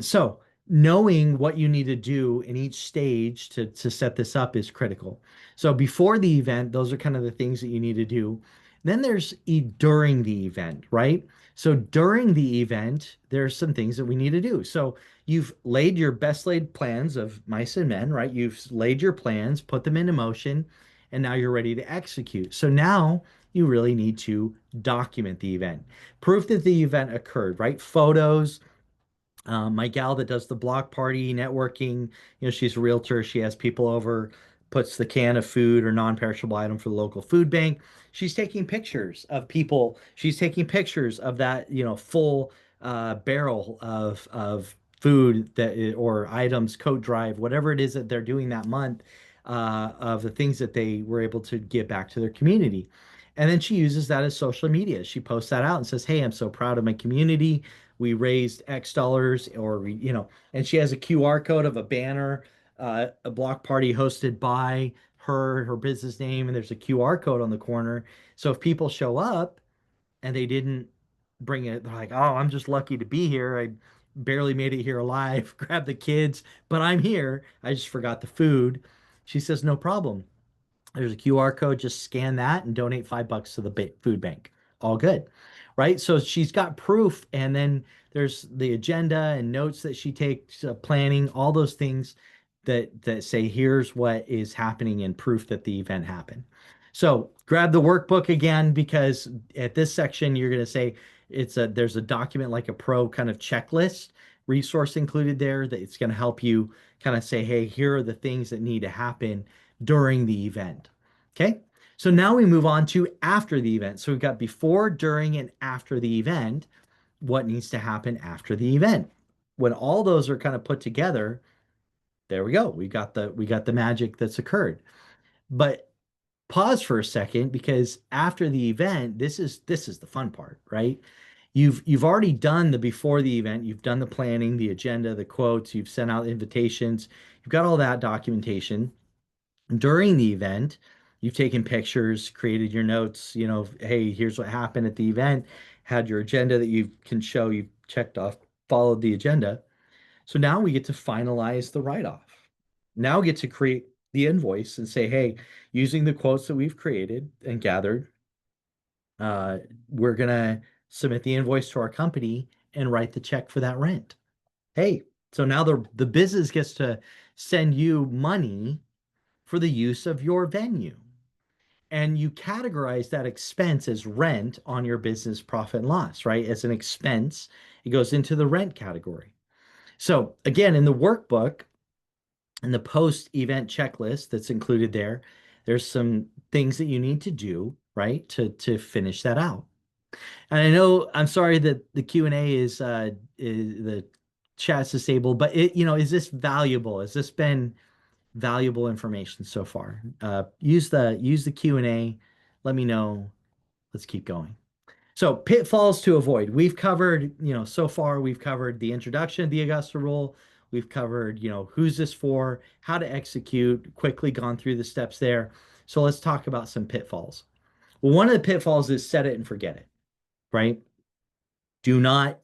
So knowing what you need to do in each stage to set this up is critical. So before the event, those are kind of the things that you need to do. Then there's during the event, right? So during the event, there's some things that we need to do. So you've laid your best laid plans of mice and men, right? You've laid your plans, put them into motion, and now you're ready to execute. So now you really need to document the event. Proof that the event occurred, right? Photos, my gal that does the block party networking, she's a realtor. She has people over, puts the can of food or non-perishable item for the local food bank. She's taking pictures of people. She's taking pictures of that, full barrel of food or items, coat drive, whatever it is that they're doing that month, of the things that they were able to give back to their community. And then she uses that as social media. She posts that out and says, "Hey, I'm so proud of my community. We raised X dollars," and she has a QR code of a banner, a block party hosted by her business name, and there's a QR code on the corner. So if people show up and they didn't bring it, they're like, "Oh, I'm just lucky to be here. I barely made it here alive, grab the kids, but I'm here. I just forgot the food." She says, "No problem. There's a QR code. Just scan that and donate $5 to the food bank. All good." Right. So she's got proof. And then there's the agenda and notes that she takes, planning, all those things that say, here's what is happening and proof that the event happened. So grab the workbook again, because at this section, you're going to say there's a document like a pro kind of checklist resource included there that it's going to help you kind of say, hey, here are the things that need to happen during the event. Okay. So now we move on to after the event. So we've got before, during, and after the event. What needs to happen after the event? When all those are kind of put together, there we go. We got the magic that's occurred. But pause for a second, because after the event, this is the fun part, right? You've already done the before the event, you've done the planning, the agenda, the quotes, you've sent out invitations, you've got all that documentation. During the event, you've taken pictures, created your notes, hey, here's what happened at the event, had your agenda that you can show you've checked off, followed the agenda. So now we get to finalize the write-off. Now we get to create the invoice and say, hey, using the quotes that we've created and gathered, uh, we're gonna submit the invoice to our company and write the check for that rent. Hey, so now the business gets to send you money for the use of your venue. And you categorize that expense as rent on your business profit and loss, right? As an expense, it goes into the rent category. So again, in the workbook, in the post-event checklist that's included there, there's some things that you need to do, right, to finish that out. And I know I'm sorry that the Q&A is the chat's disabled, but is this valuable? Has this been valuable information so far? Use the Q&A. Let me know. Let's keep going. So pitfalls to avoid. We've covered, so far we've covered the introduction of the Augusta Rule. We've covered, who's this for, how to execute, quickly gone through the steps there. So let's talk about some pitfalls. Well, one of the pitfalls is set it and forget it, right? Do not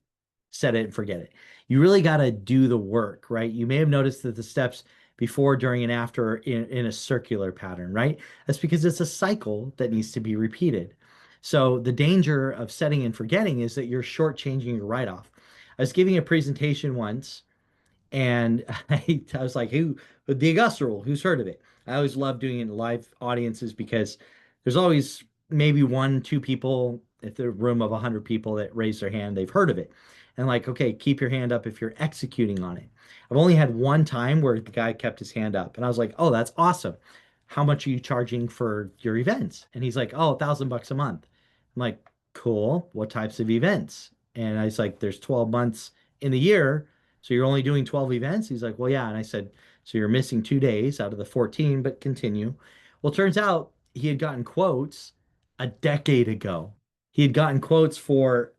set it and forget it. You really got to do the work, right? You may have noticed that the steps before, during, and after are in a circular pattern, right? That's because it's a cycle that needs to be repeated. So the danger of setting and forgetting is that you're shortchanging your write-off. I was giving a presentation once and I was like, the Augusta Rule, who's heard of it? I always love doing it in live audiences because there's always maybe one, two people, if there's a room of 100 people that raise their hand, they've heard of it. And like, okay, keep your hand up if you're executing on it. I've only had one time where the guy kept his hand up and I was like, oh, that's awesome. How much are you charging for your events? And he's like, oh, $1,000 a month. I'm like, cool. What types of events? And I was like, there's 12 months in the year. So you're only doing 12 events? He's like, well, yeah. And I said, so you're missing 2 days out of the 14, but continue. Well, it turns out he had gotten quotes a decade ago. He had gotten quotes for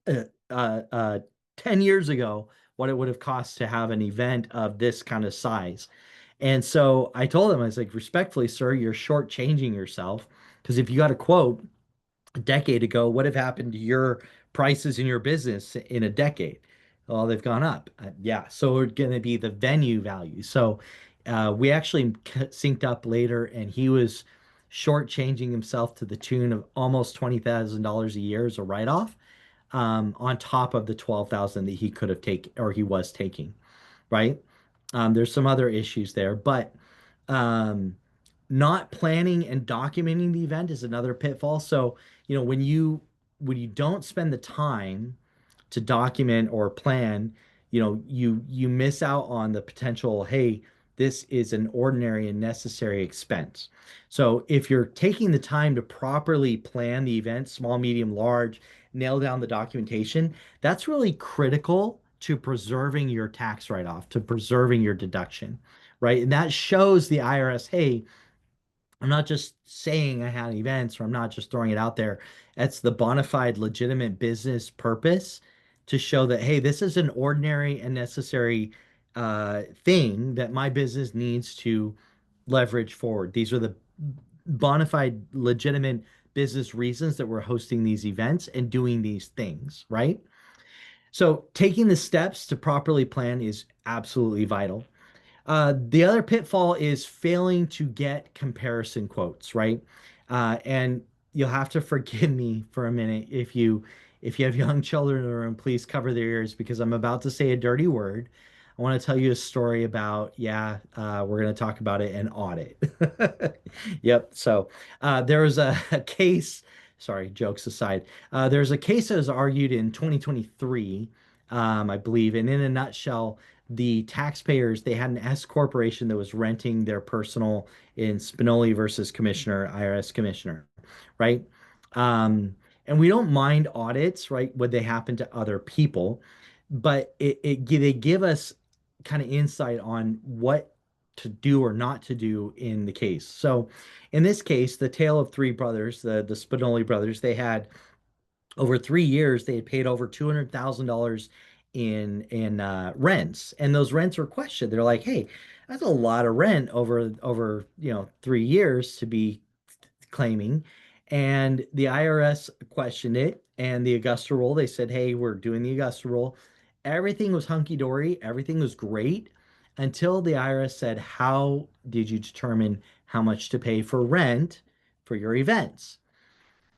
uh, uh, uh, 10 years ago what it would have cost to have an event of this kind of size. And so I told him, I was like, respectfully, sir, you're shortchanging yourself. Because if you got a quote a decade ago, what have happened to your prices in your business in a decade? Well, they've gone up. Yeah. So it's going to be the venue value. So we actually synced up later and he was shortchanging himself to the tune of almost $20,000 a year as a write-off, on top of the 12,000 that he could have taken or he was taking, right? There's some other issues there, but um, not planning and documenting the event is another pitfall. So, when you don't spend the time to document or plan, you miss out on the potential, hey, this is an ordinary and necessary expense. So if you're taking the time to properly plan the event, small, medium, large, nail down the documentation, that's really critical to preserving your tax write-off, to preserving your deduction, right? And that shows the IRS, hey, I'm not just saying I had events or I'm not just throwing it out there. That's the bona fide legitimate business purpose to show that, hey, this is an ordinary and necessary thing that my business needs to leverage forward. These are the bona fide legitimate business reasons that we're hosting these events and doing these things, right? So taking the steps to properly plan is absolutely vital. The other pitfall is failing to get comparison quotes, right? And you'll have to forgive me for a minute if you have young children in the room, please cover their ears because I'm about to say a dirty word. I want to tell you a story about, yeah, we're going to talk about it in audit. Yep. So there was a case, sorry, jokes aside, there's a case that was argued in 2023, I believe, and in a nutshell, the taxpayers, they had an S corporation that was renting their personal in Spinelli versus Commissioner, IRS Commissioner, right? And we don't mind audits, right, when they happen to other people, but they give us kind of insight on what to do or not to do in the case. So in this case, the tale of three brothers, the Spinelli brothers, they had over 3 years, they had paid over $200,000 in rents, and those rents were questioned. They're like, "Hey, that's a lot of rent over 3 years to be claiming." And the IRS questioned it, and the Augusta Rule. They said, "Hey, we're doing the Augusta Rule." Everything was hunky dory. Everything was great until the IRS said, "How did you determine how much to pay for rent for your events?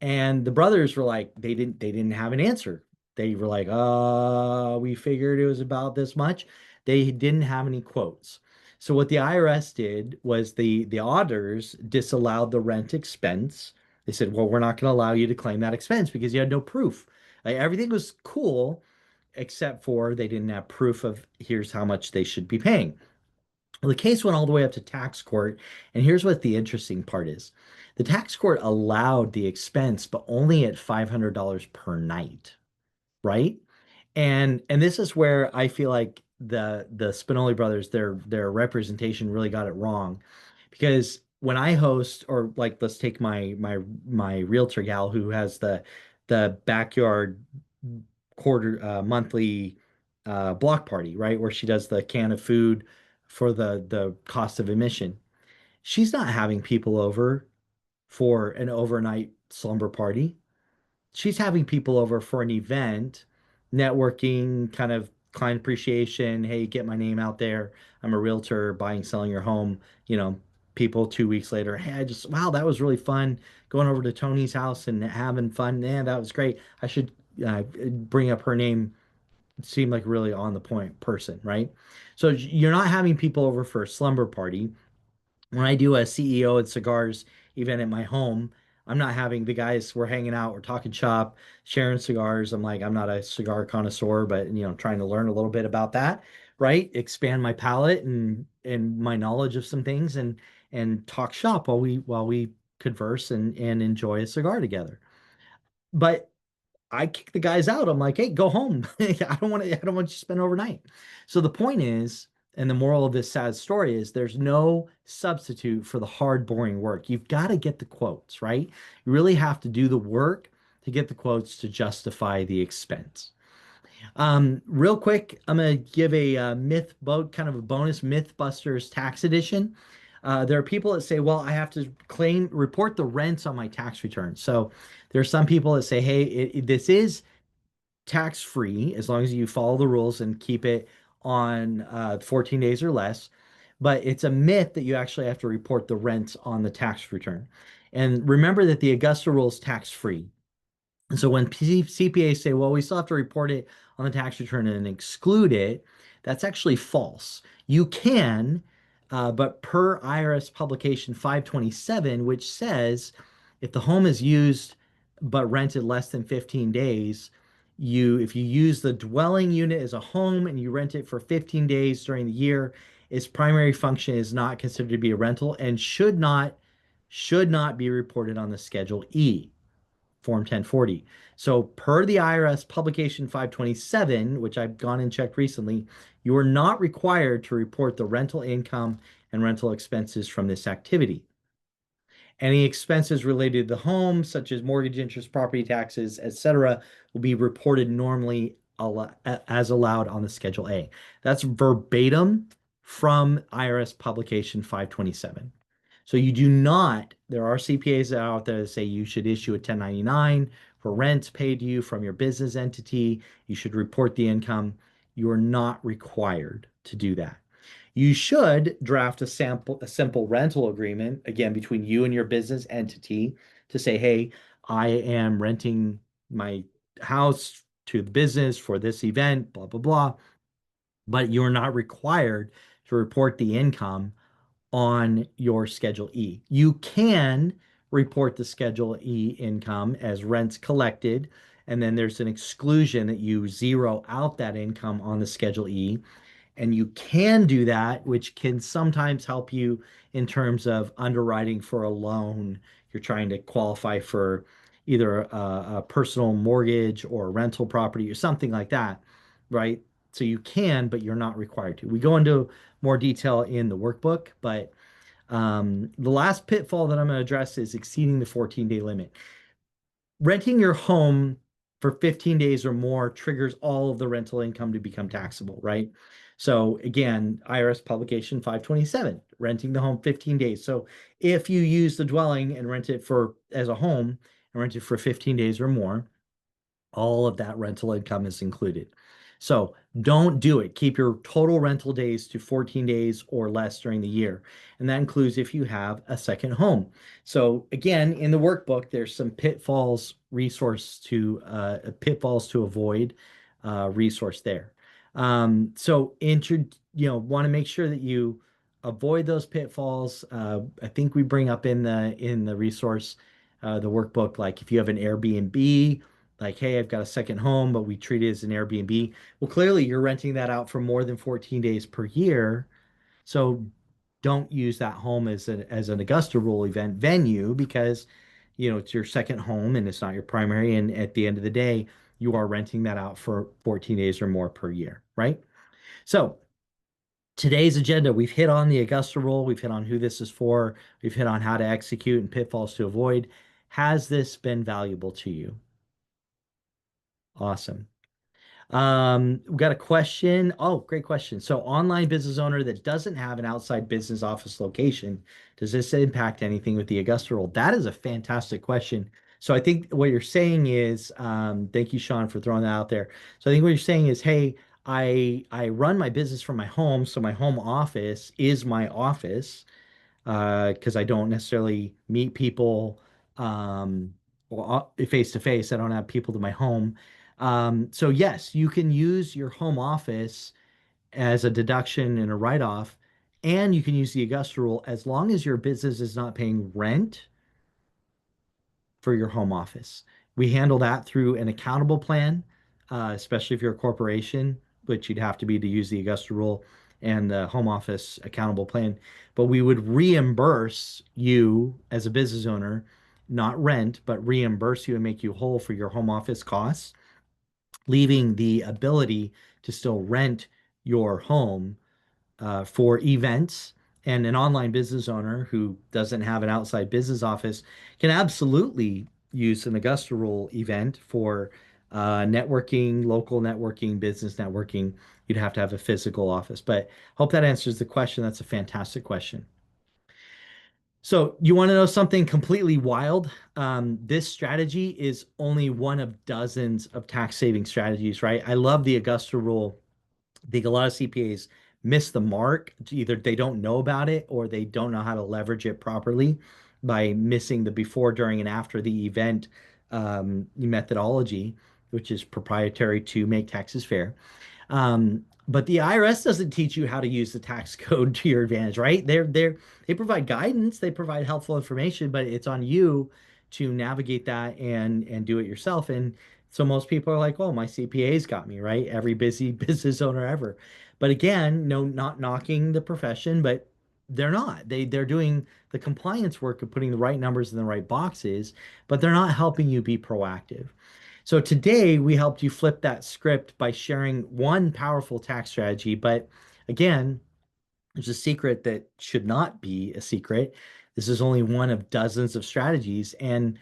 And the brothers were like, they didn't have an answer. They were like, we figured it was about this much. They didn't have any quotes. So what the IRS did was the auditors disallowed the rent expense. They said, well, we're not going to allow you to claim that expense because you had no proof. Like, everything was cool except for they didn't have proof of here's how much they should be paying. Well, the case went all the way up to tax court, and here's what the interesting part is. The tax court allowed the expense, but only at $500 per night, right? And this is where I feel like the Spinelli brothers, their representation really got it wrong. Because when I host, or like let's take my realtor gal who has the backyard quarter monthly block party, right? Where she does the can of food for the cost of admission. She's not having people over for an overnight slumber party. She's having people over for an event, networking, kind of client appreciation. Hey, get my name out there. I'm a realtor, buying, selling your home. You know, people 2 weeks later, hey, wow, that was really fun. Going over to Tony's house and having fun. Man, that was great. I should bring up her name. Seem like really on the point person, right? So you're not having people over for a slumber party. When I do a CEO and cigars event at my home, I'm not having the guys, we're hanging out, we're talking shop, sharing cigars. I'm like, I'm not a cigar connoisseur, but trying to learn a little bit about that, right? Expand my palate and my knowledge of some things and talk shop while we converse and enjoy a cigar together. But I kick the guys out. I'm like, hey, go home. I don't want you to spend overnight. So the point is, and the moral of this sad story is there's no substitute for the hard, boring work. You've got to get the quotes, right? You really have to do the work to get the quotes to justify the expense. Real quick, I'm gonna give a myth boat kind of a bonus Mythbusters tax edition. There are people that say, well, I have to report the rents on my tax return. So there are some people that say, hey, this is tax free as long as you follow the rules and keep it on 14 days or less. But it's a myth that you actually have to report the rents on the tax return. And remember that the Augusta Rule is tax free. And so when CPAs say, well, we still have to report it on the tax return and exclude it, that's actually false. You can, but per IRS publication 527, which says if the home is used but rented less than 15 days, if you use the dwelling unit as a home and you rent it for 15 days during the year, its primary function is not considered to be a rental and should not be reported on the Schedule E. Form 1040. So per the IRS publication 527, which I've gone and checked recently, you are not required to report the rental income and rental expenses from this activity. Any expenses related to the home, such as mortgage interest, property taxes, etc., will be reported normally as allowed on the Schedule A. That's verbatim from IRS publication 527. So you do not, there are CPAs out there that say you should issue a 1099 for rent paid to you from your business entity. You should report the income. You are not required to do that. You should draft a simple rental agreement, again, between you and your business entity to say, hey, I am renting my house to the business for this event, blah, blah, blah. But you're not required to report the income on your Schedule E. You can report the Schedule E income as rents collected, and then there's an exclusion that you zero out that income on the Schedule E. And you can do that, which can sometimes help you in terms of underwriting for a loan. You're trying to qualify for either a personal mortgage or a rental property or something like that, right? So you can, but you're not required to. We go into more detail in the workbook, but the last pitfall that I'm going to address is exceeding the 14-day limit. Renting your home for 15 days or more triggers all of the rental income to become taxable, right? So again, IRS publication 527, renting the home 15 days. So if you use the dwelling and rent it for as a home and rent it for 15 days or more, all of that rental income is included. So don't do it. Keep your total rental days to 14 days or less during the year. And that includes if you have a second home. So again, in the workbook, there's some pitfalls to avoid resource there. Want to make sure that you avoid those pitfalls. I think we bring up in the resource, the workbook, like if you have an Airbnb, like, hey, I've got a second home, but we treat it as an Airbnb. Well, clearly you're renting that out for more than 14 days per year. So don't use that home as an Augusta Rule event venue because it's your second home and it's not your primary. And at the end of the day, you are renting that out for 14 days or more per year, right? So today's agenda, we've hit on the Augusta Rule, we've hit on who this is for, we've hit on how to execute and pitfalls to avoid. Has this been valuable to you? Awesome. We got a question. Oh, great question. So, online business owner that doesn't have an outside business office location, does this impact anything with the Augusta rule? That is a fantastic question. So, I think what you're saying is, thank you, Sean, for throwing that out there. So, I think what you're saying is, hey, I run my business from my home, so my home office is my office because I don't necessarily meet people face to face. I don't have people to my home. So yes, you can use your home office as a deduction and a write-off, and you can use the Augusta rule as long as your business is not paying rent for your home office. We handle that through an accountable plan, especially if you're a corporation, which you'd have to be to use the Augusta rule and the home office accountable plan. But we would reimburse you as a business owner, not rent, but reimburse you and make you whole for your home office costs, leaving the ability to still rent your home for events. And an online business owner who doesn't have an outside business office can absolutely use an Augusta Rule event for networking, local networking, business networking. You'd have to have a physical office. But hope that answers the question. That's a fantastic question. So you want to know something completely wild? This strategy is only one of dozens of tax saving strategies, right? I love the Augusta Rule. I think a lot of CPAs miss the mark. Either they don't know about it or they don't know how to leverage it properly by missing the before, during, and after the event methodology, which is proprietary to make taxes fair. But the IRS doesn't teach you how to use the tax code to your advantage, right? They provide guidance, they provide helpful information, but it's on you to navigate that and do it yourself. And so most people are like, "Oh, my CPA's got me," right? Every busy business owner ever. But again, no, not knocking the profession, but they're not. They're doing the compliance work of putting the right numbers in the right boxes, but they're not helping you be proactive. So today we helped you flip that script by sharing one powerful tax strategy. But again, there's a secret that should not be a secret. This is only one of dozens of strategies. And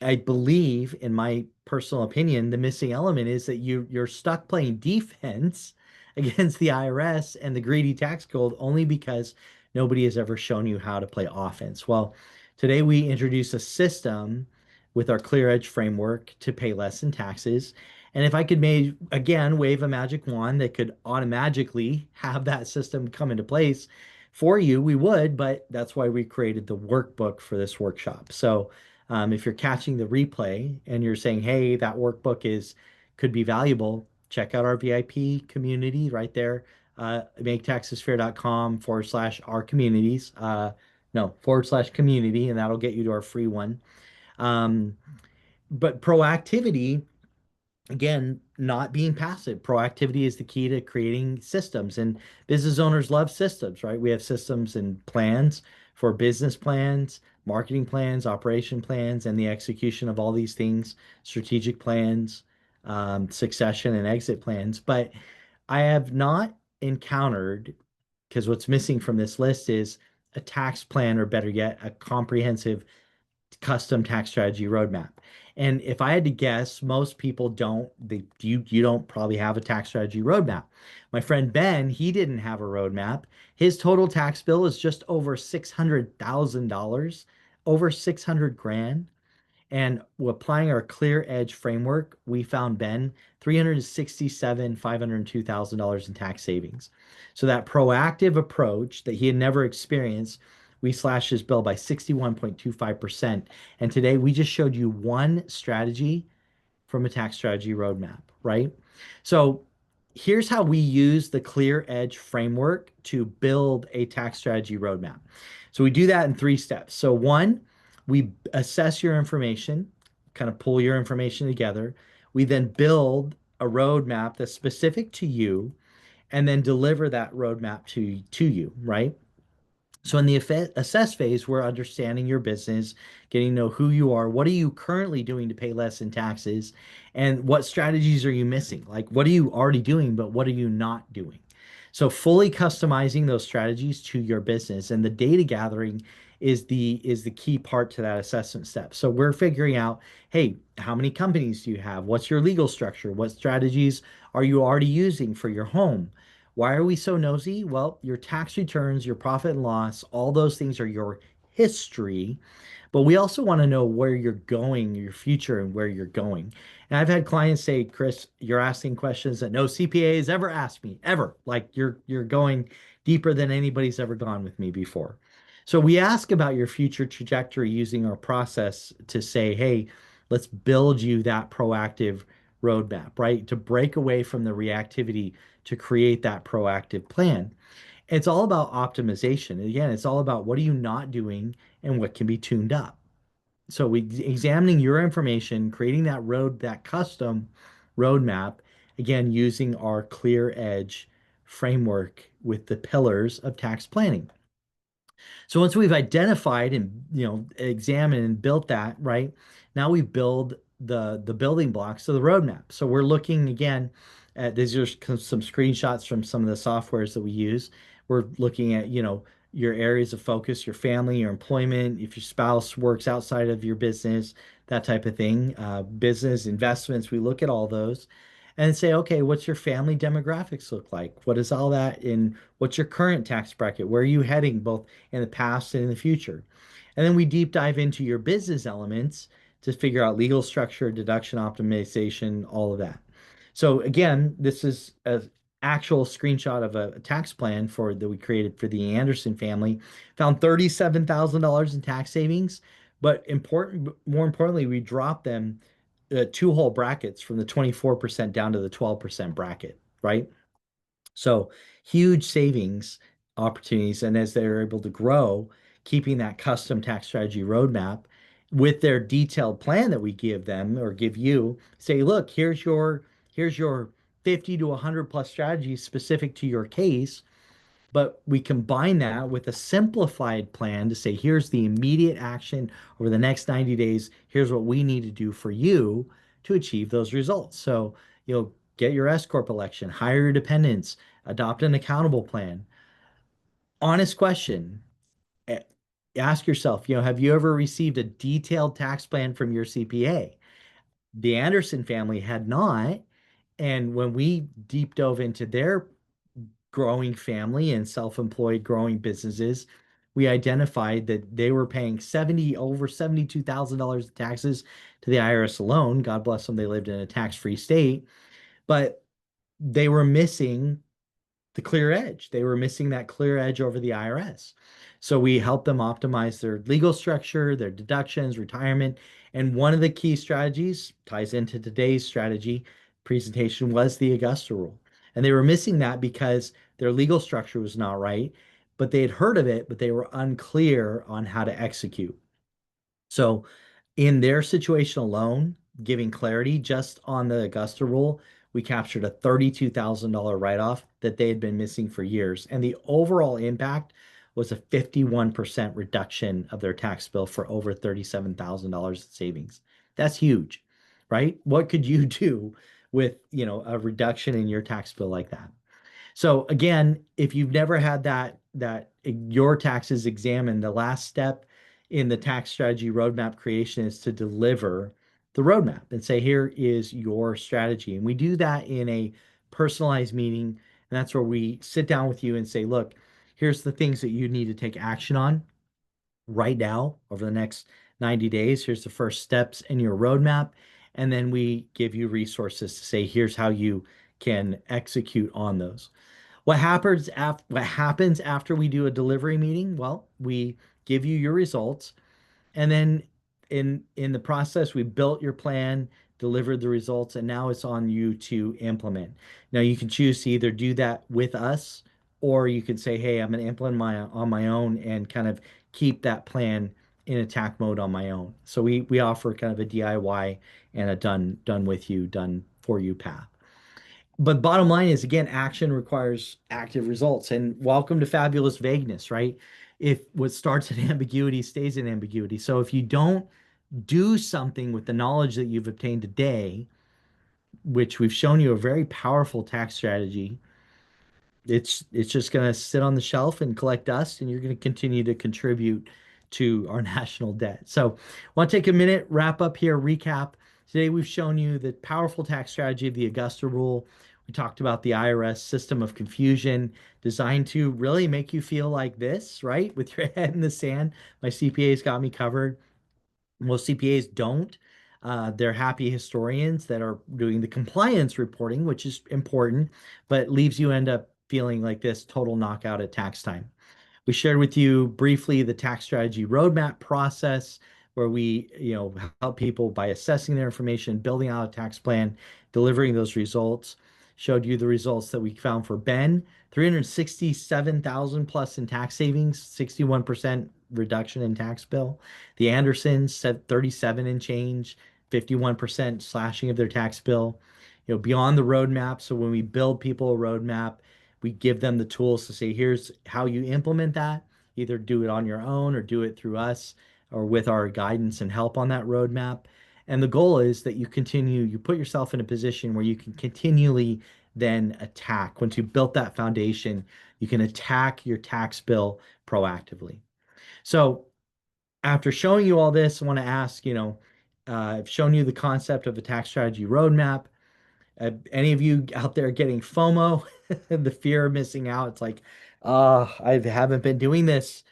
I believe, in my personal opinion, the missing element is that you're stuck playing defense against the IRS and the greedy tax code only because nobody has ever shown you how to play offense. Well, today we introduce a system with our clear edge framework to pay less in taxes. And if I could again wave a magic wand that could automatically have that system come into place for you, we would, but that's why we created the workbook for this workshop. So if you're catching the replay and you're saying, hey, that workbook could be valuable, check out our VIP community right there. MakeTaxesFair.com/our communities. No, /community, and that'll get you to our free one. But proactivity, again, not being passive. Proactivity is the key to creating systems, and business owners love systems, right? We have systems and plans for business plans, marketing plans, operation plans, and the execution of all these things, strategic plans, succession and exit plans. But I have not encountered, because what's missing from this list is a tax plan, or better yet, a comprehensive custom tax strategy roadmap. And if I had to guess, most people don't. You don't probably have a tax strategy roadmap. My friend Ben, he didn't have a roadmap. His total tax bill is just over $600,000, over 600 grand. And applying our clear edge framework, we found Ben 367, $502,000 in tax savings. So that proactive approach that he had never experienced, we slashed his bill by 61.25%. And today we just showed you one strategy from a tax strategy roadmap, right? So here's how we use the Clear Edge framework to build a tax strategy roadmap. So we do that in three steps. So one, we assess your information, kind of pull your information together. We then build a roadmap that's specific to you and then deliver that roadmap to you, right? So in the assess phase, we're understanding your business, getting to know who you are, what are you currently doing to pay less in taxes, and what strategies are you missing? Like what are you already doing, but what are you not doing? So fully customizing those strategies to your business and the data gathering is the key part to that assessment step. So we're figuring out, hey, how many companies do you have? What's your legal structure? What strategies are you already using for your home? Why are we so nosy? Well, your tax returns, your profit and loss, all those things are your history, but we also want to know where you're going, your future, and where you're going. And I've had clients say, Chris, you're asking questions that no CPA has ever asked me, ever. Like you're going deeper than anybody's ever gone with me before. So we ask about your future trajectory using our process to say, hey, let's build you that proactive roadmap, right? To break away from the reactivity to create that proactive plan. It's all about optimization. Again, it's all about what are you not doing and what can be tuned up. So we examining your information, creating that custom roadmap, again, using our clear edge framework with the pillars of tax planning. So once we've identified and examined and built that, right? Now we build the building blocks of the roadmap. So we're looking again at these are some screenshots from some of the softwares that we use. We're looking at, your areas of focus, your family, your employment, if your spouse works outside of your business, that type of thing. Business investments, we look at all those and say, okay, what's your family demographics look like? What is all that in what's your current tax bracket? Where are you heading both in the past and in the future? And then we deep dive into your business elements to figure out legal structure, deduction optimization, all of that. So again, this is an actual screenshot of a tax plan for that we created for the Anderson family. Found $37,000 in tax savings, but more importantly, we dropped them two whole brackets from the 24% down to the 12% bracket, right? So huge savings opportunities. And as they're able to grow, keeping that custom tax strategy roadmap with their detailed plan that we give them or give you, say, look, here's your 50 to 100 plus strategies specific to your case. But we combine that with a simplified plan to say, here's the immediate action over the next 90 days. Here's what we need to do for you to achieve those results. So, get your S Corp election, hire your dependents, adopt an accountable plan. Honest question. eh, Ask yourself, have you ever received a detailed tax plan from your CPA? The Anderson family had not. And when we deep dove into their growing family and self-employed growing businesses, we identified that they were paying over $72,000 in taxes to the IRS alone. God bless them, they lived in a tax-free state, but they were missing the clear edge. They were missing that clear edge over the IRS. So we helped them optimize their legal structure, their deductions, retirement. And one of the key strategies ties into today's strategy presentation was the Augusta Rule. And they were missing that because their legal structure was not right, but they had heard of it, but they were unclear on how to execute. So in their situation alone, giving clarity just on the Augusta rule, we captured a $32,000 write-off that they had been missing for years. And the overall impact was a 51% reduction of their tax bill for over $37,000 in savings. That's huge, right? What could you do with, a reduction in your tax bill like that? So again, if you've never had that your taxes examined, the last step in the tax strategy roadmap creation is to deliver the roadmap and say, here is your strategy. And we do that in a personalized meeting. And that's where we sit down with you and say, look, here's the things that you need to take action on right now over the next 90 days. Here's the first steps in your roadmap. And then we give you resources to say, here's how you can execute on those. What happens after we do a delivery meeting? Well, we give you your results, and then in the process, we built your plan, delivered the results, and now it's on you to implement. Now you can choose to either do that with us, or you can say, "Hey, I'm going to implement on my own and kind of keep that plan in attack mode on my own." So we offer kind of a DIY and a done with you, done for you path. But bottom line is, again, action requires active results. And welcome to fabulous vagueness, right? If what starts in ambiguity stays in ambiguity. So if you don't do something with the knowledge that you've obtained today, which we've shown you a very powerful tax strategy, it's just going to sit on the shelf and collect dust, and you're going to continue to contribute to our national debt. So I want to take a minute, wrap up here, recap. Today we've shown you the powerful tax strategy of the Augusta Rule. We talked about the IRS system of confusion designed to really make you feel like this, right? With your head in the sand. My CPA's got me covered. Most CPAs don't. They're happy historians that are doing the compliance reporting, which is important, but leaves you end up feeling like this total knockout at tax time. We shared with you briefly the tax strategy roadmap process where we, help people by assessing their information, building out a tax plan, delivering those results. Showed you the results that we found for Ben, 367,000 plus in tax savings, 61% reduction in tax bill. The Andersons said 37 and change, 51% slashing of their tax bill. Beyond the roadmap. So when we build people a roadmap, we give them the tools to say, here's how you implement that. Either do it on your own or do it through us or with our guidance and help on that roadmap. And the goal is that you put yourself in a position where you can continually then attack. Once you built that foundation, you can attack your tax bill proactively. So after showing you all this, I want to ask, I've shown you the concept of a tax strategy roadmap. Any of you out there getting FOMO, the fear of missing out? It's like, I haven't been doing this.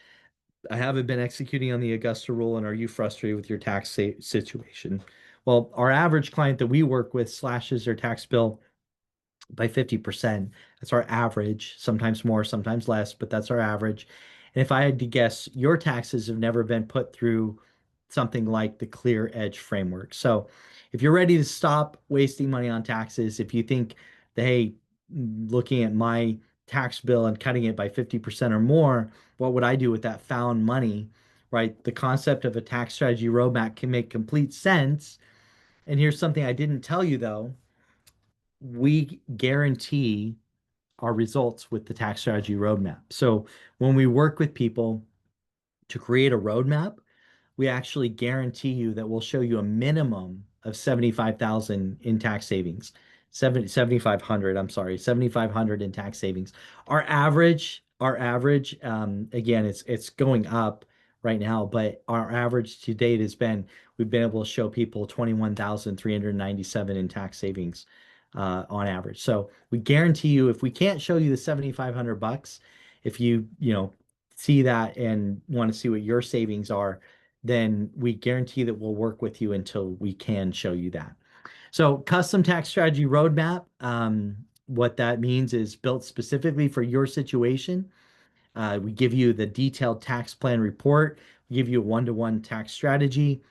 I haven't been executing on the Augusta rule. And are you frustrated with your tax situation? Well, our average client that we work with slashes their tax bill by 50%. That's our average, sometimes more, sometimes less, but that's our average. And if I had to guess, your taxes have never been put through something like the Clear Edge framework. So if you're ready to stop wasting money on taxes, if you think that, hey, looking at my tax bill and cutting it by 50% or more, what would I do with that found money? Right? The concept of a tax strategy roadmap can make complete sense. And here's something I didn't tell you though. We guarantee our results with the tax strategy roadmap. So when we work with people to create a roadmap, we actually guarantee you that we'll show you a minimum of 75,000 in tax savings. 7,500, I'm sorry, 7,500 in tax savings. Our average, again, it's going up right now, but our average to date has been we've been able to show people 21,397 in tax savings on average. So we guarantee you, if we can't show you the 7,500 bucks, if you see that and want to see what your savings are, then we guarantee that we'll work with you until we can show you that. So custom tax strategy roadmap, what that means is built specifically for your situation. We give you the detailed tax plan report. We give you a one-to-one tax strategy.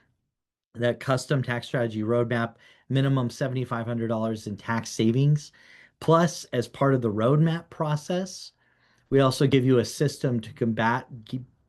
That custom tax strategy roadmap, minimum $7,500 in tax savings. Plus, as part of the roadmap process, we also give you a system to combat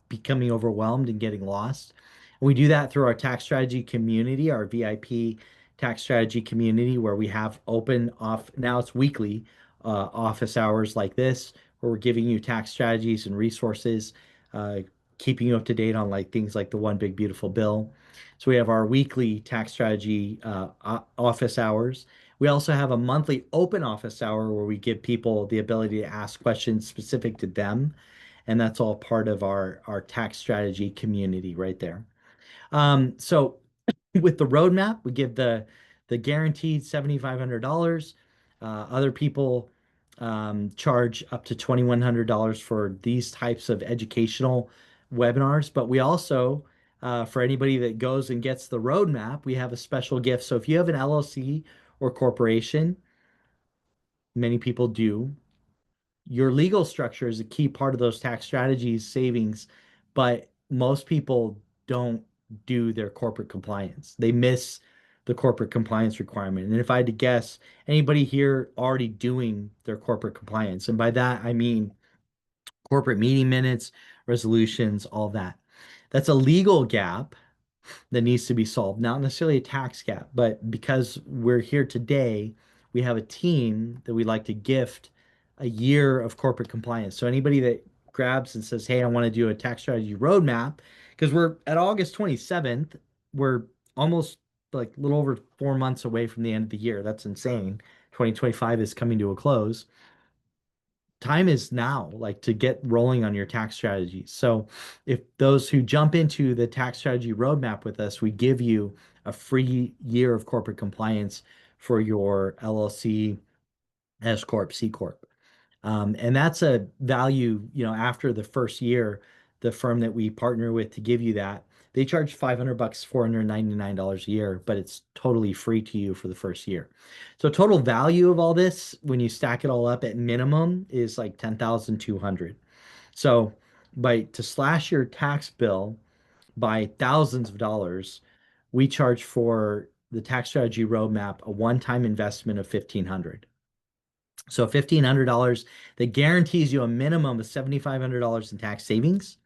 becoming overwhelmed and getting lost. And we do that through our tax strategy community, our VIP tax strategy community, where we have open off now it's weekly office hours like this, where we're giving you tax strategies and resources, uh, keeping you up to date on like things like the One Big Beautiful Bill. So we have our weekly tax strategy office hours. We also have a monthly open office hour where we give people the ability to ask questions specific to them. And that's all part of our tax strategy community right there. So with the roadmap, we give the guaranteed $7,500. Other people charge up to $2,100 for these types of educational webinars, but we also For anybody that goes and gets the roadmap, we have a special gift. So if you have an LLC or corporation, many people do, your legal structure is a key part of those tax strategies, savings, but most people don't do their corporate compliance. They miss the corporate compliance requirement. And if I had to guess, anybody here already doing their corporate compliance? And by that, I mean corporate meeting minutes, resolutions, all that. That's a legal gap that needs to be solved. Not necessarily a tax gap, but because we're here today, we have a team that we like to gift a year of corporate compliance. So anybody that grabs and says, "Hey, I want to do a tax strategy roadmap," because we're at August 27th, we're almost like a little over 4 months away from the end of the year. That's insane. 2025 is coming to a close. Time is now, like, to get rolling on your tax strategy. So if those who jump into the tax strategy roadmap with us, we give you a free year of corporate compliance for your LLC, S Corp, C Corp. And that's a value, after the first year, the firm that we partner with to give you that, they charge $500, $499 a year, but it's totally free to you for the first year. So total value of all this, when you stack it all up at minimum, is like 10,200. So to slash your tax bill by thousands of dollars, we charge for the tax strategy roadmap a one-time investment of 1,500. So $1,500 that guarantees you a minimum of $7,500 in tax savings,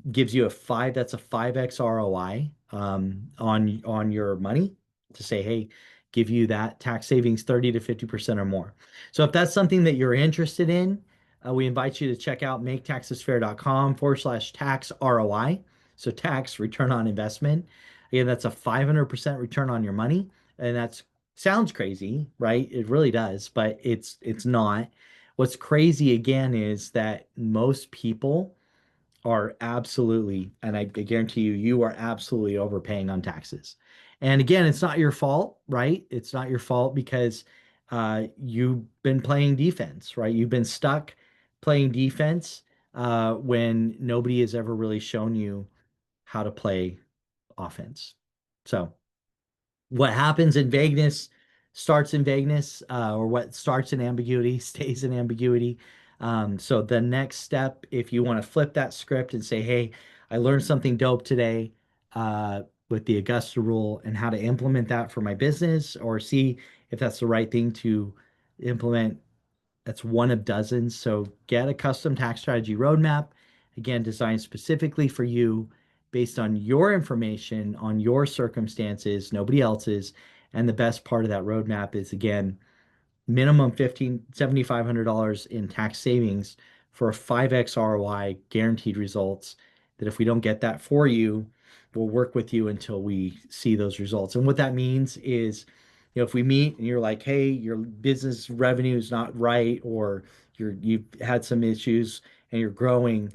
gives you that's a 5x ROI on your money, to say, hey, give you that tax savings 30 to 50% or more. So if that's something that you're interested in, we invite you to check out maketaxesfair.com/tax ROI. So tax return on investment. Again, that's a 500% return on your money. And that sounds crazy, right? It really does, but it's not. What's crazy again is that most people are absolutely, and I guarantee you, you are absolutely overpaying on taxes. And again, it's not your fault, right? It's not your fault because you've been playing defense, right? You've been stuck playing defense when nobody has ever really shown you how to play offense. So what happens in vagueness starts in vagueness, or what starts in ambiguity stays in ambiguity. So the next step, if you want to flip that script and say, hey, I learned something dope today with the Augusta rule and how to implement that for my business, or see if that's the right thing to implement, that's one of dozens. So get a custom tax strategy roadmap, again, designed specifically for you based on your information, on your circumstances, nobody else's. And the best part of that roadmap is, again, minimum $7,500 in tax savings for a 5x ROI, guaranteed results. That if we don't get that for you, we'll work with you until we see those results. And what that means is, if we meet and you're like, hey, your business revenue is not right, or you've had some issues and you're growing,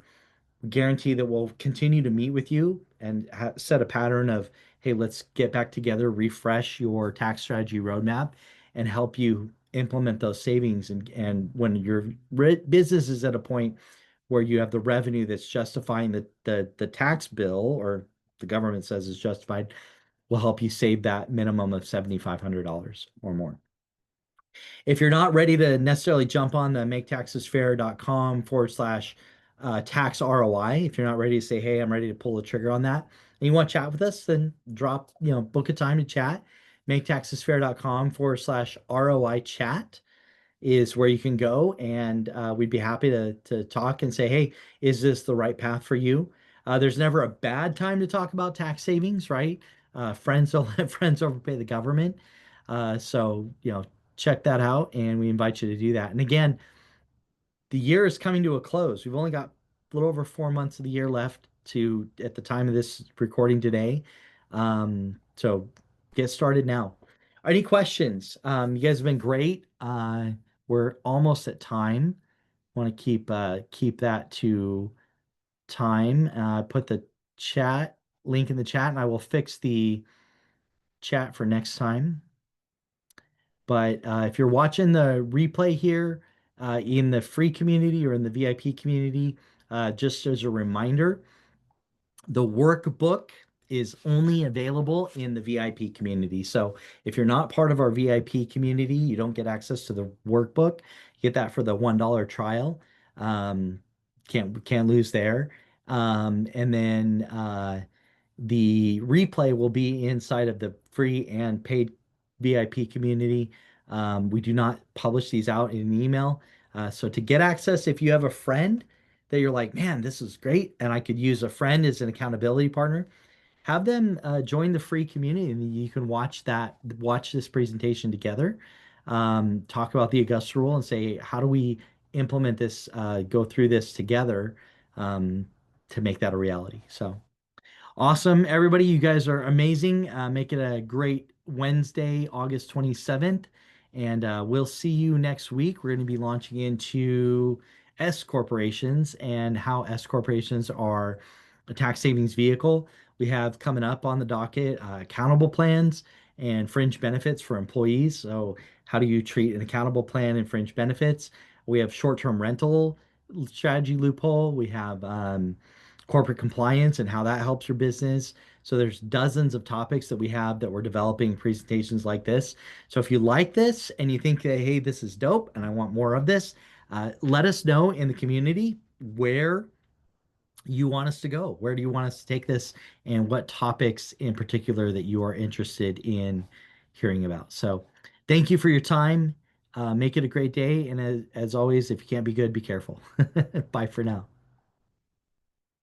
guarantee that we'll continue to meet with you and set a pattern of, hey, let's get back together, refresh your tax strategy roadmap, and help you implement those savings. And when your business is at a point where you have the revenue that's justifying the tax bill, or the government says is justified, we'll help you save that minimum of $7,500 or more. If you're not ready to necessarily jump on the maketaxesfair.com/, tax ROI, if you're not ready to say, hey, I'm ready to pull the trigger on that, and you want to chat with us, then book a time to chat. Maketaxesfair.com/ROI chat is where you can go, and we'd be happy to talk and say, hey, is this the right path for you? There's never a bad time to talk about tax savings, right? Friends don't let friends overpay the government. So, check that out, and we invite you to do that. And again, the year is coming to a close. We've only got a little over 4 months of the year left at the time of this recording today. So get started now. Any questions? You guys have been great. We're almost at time. Want to keep that to time. Put the chat link in the chat, and I will fix the chat for next time. But if you're watching the replay here in the free community or in the VIP community, just as a reminder, the workbook is only available in the VIP community. So if you're not part of our VIP community, you don't get access to the workbook. You get that for the $1 trial. Um, can't lose there. And then the replay will be inside of the free and paid VIP community. We do not publish these out in an email. So to get access, if you have a friend that you're like, man, this is great, and I could use a friend as an accountability partner, have them join the free community, and you can watch this presentation together, talk about the Augusta Rule, and say, how do we implement this, go through this together um, to make that a reality. So. Awesome, everybody. You guys are amazing. Make it a great Wednesday, August 27th. And we'll see you next week. We're going to be launching into S corporations and how S corporations are a tax savings vehicle. We have coming up on the docket accountable plans and fringe benefits for employees. So, how do you treat an accountable plan and fringe benefits? We have short-term rental strategy loophole. We have corporate compliance and how that helps your business. So there's dozens of topics that we have that we're developing presentations like this. So if you like this and you think that, hey, this is dope and I want more of this, let us know in the community where you want us to go. Where do you want us to take this and what topics in particular that you are interested in hearing about. So thank you for your time. Make it a great day. And as always, if you can't be good, be careful. Bye for now.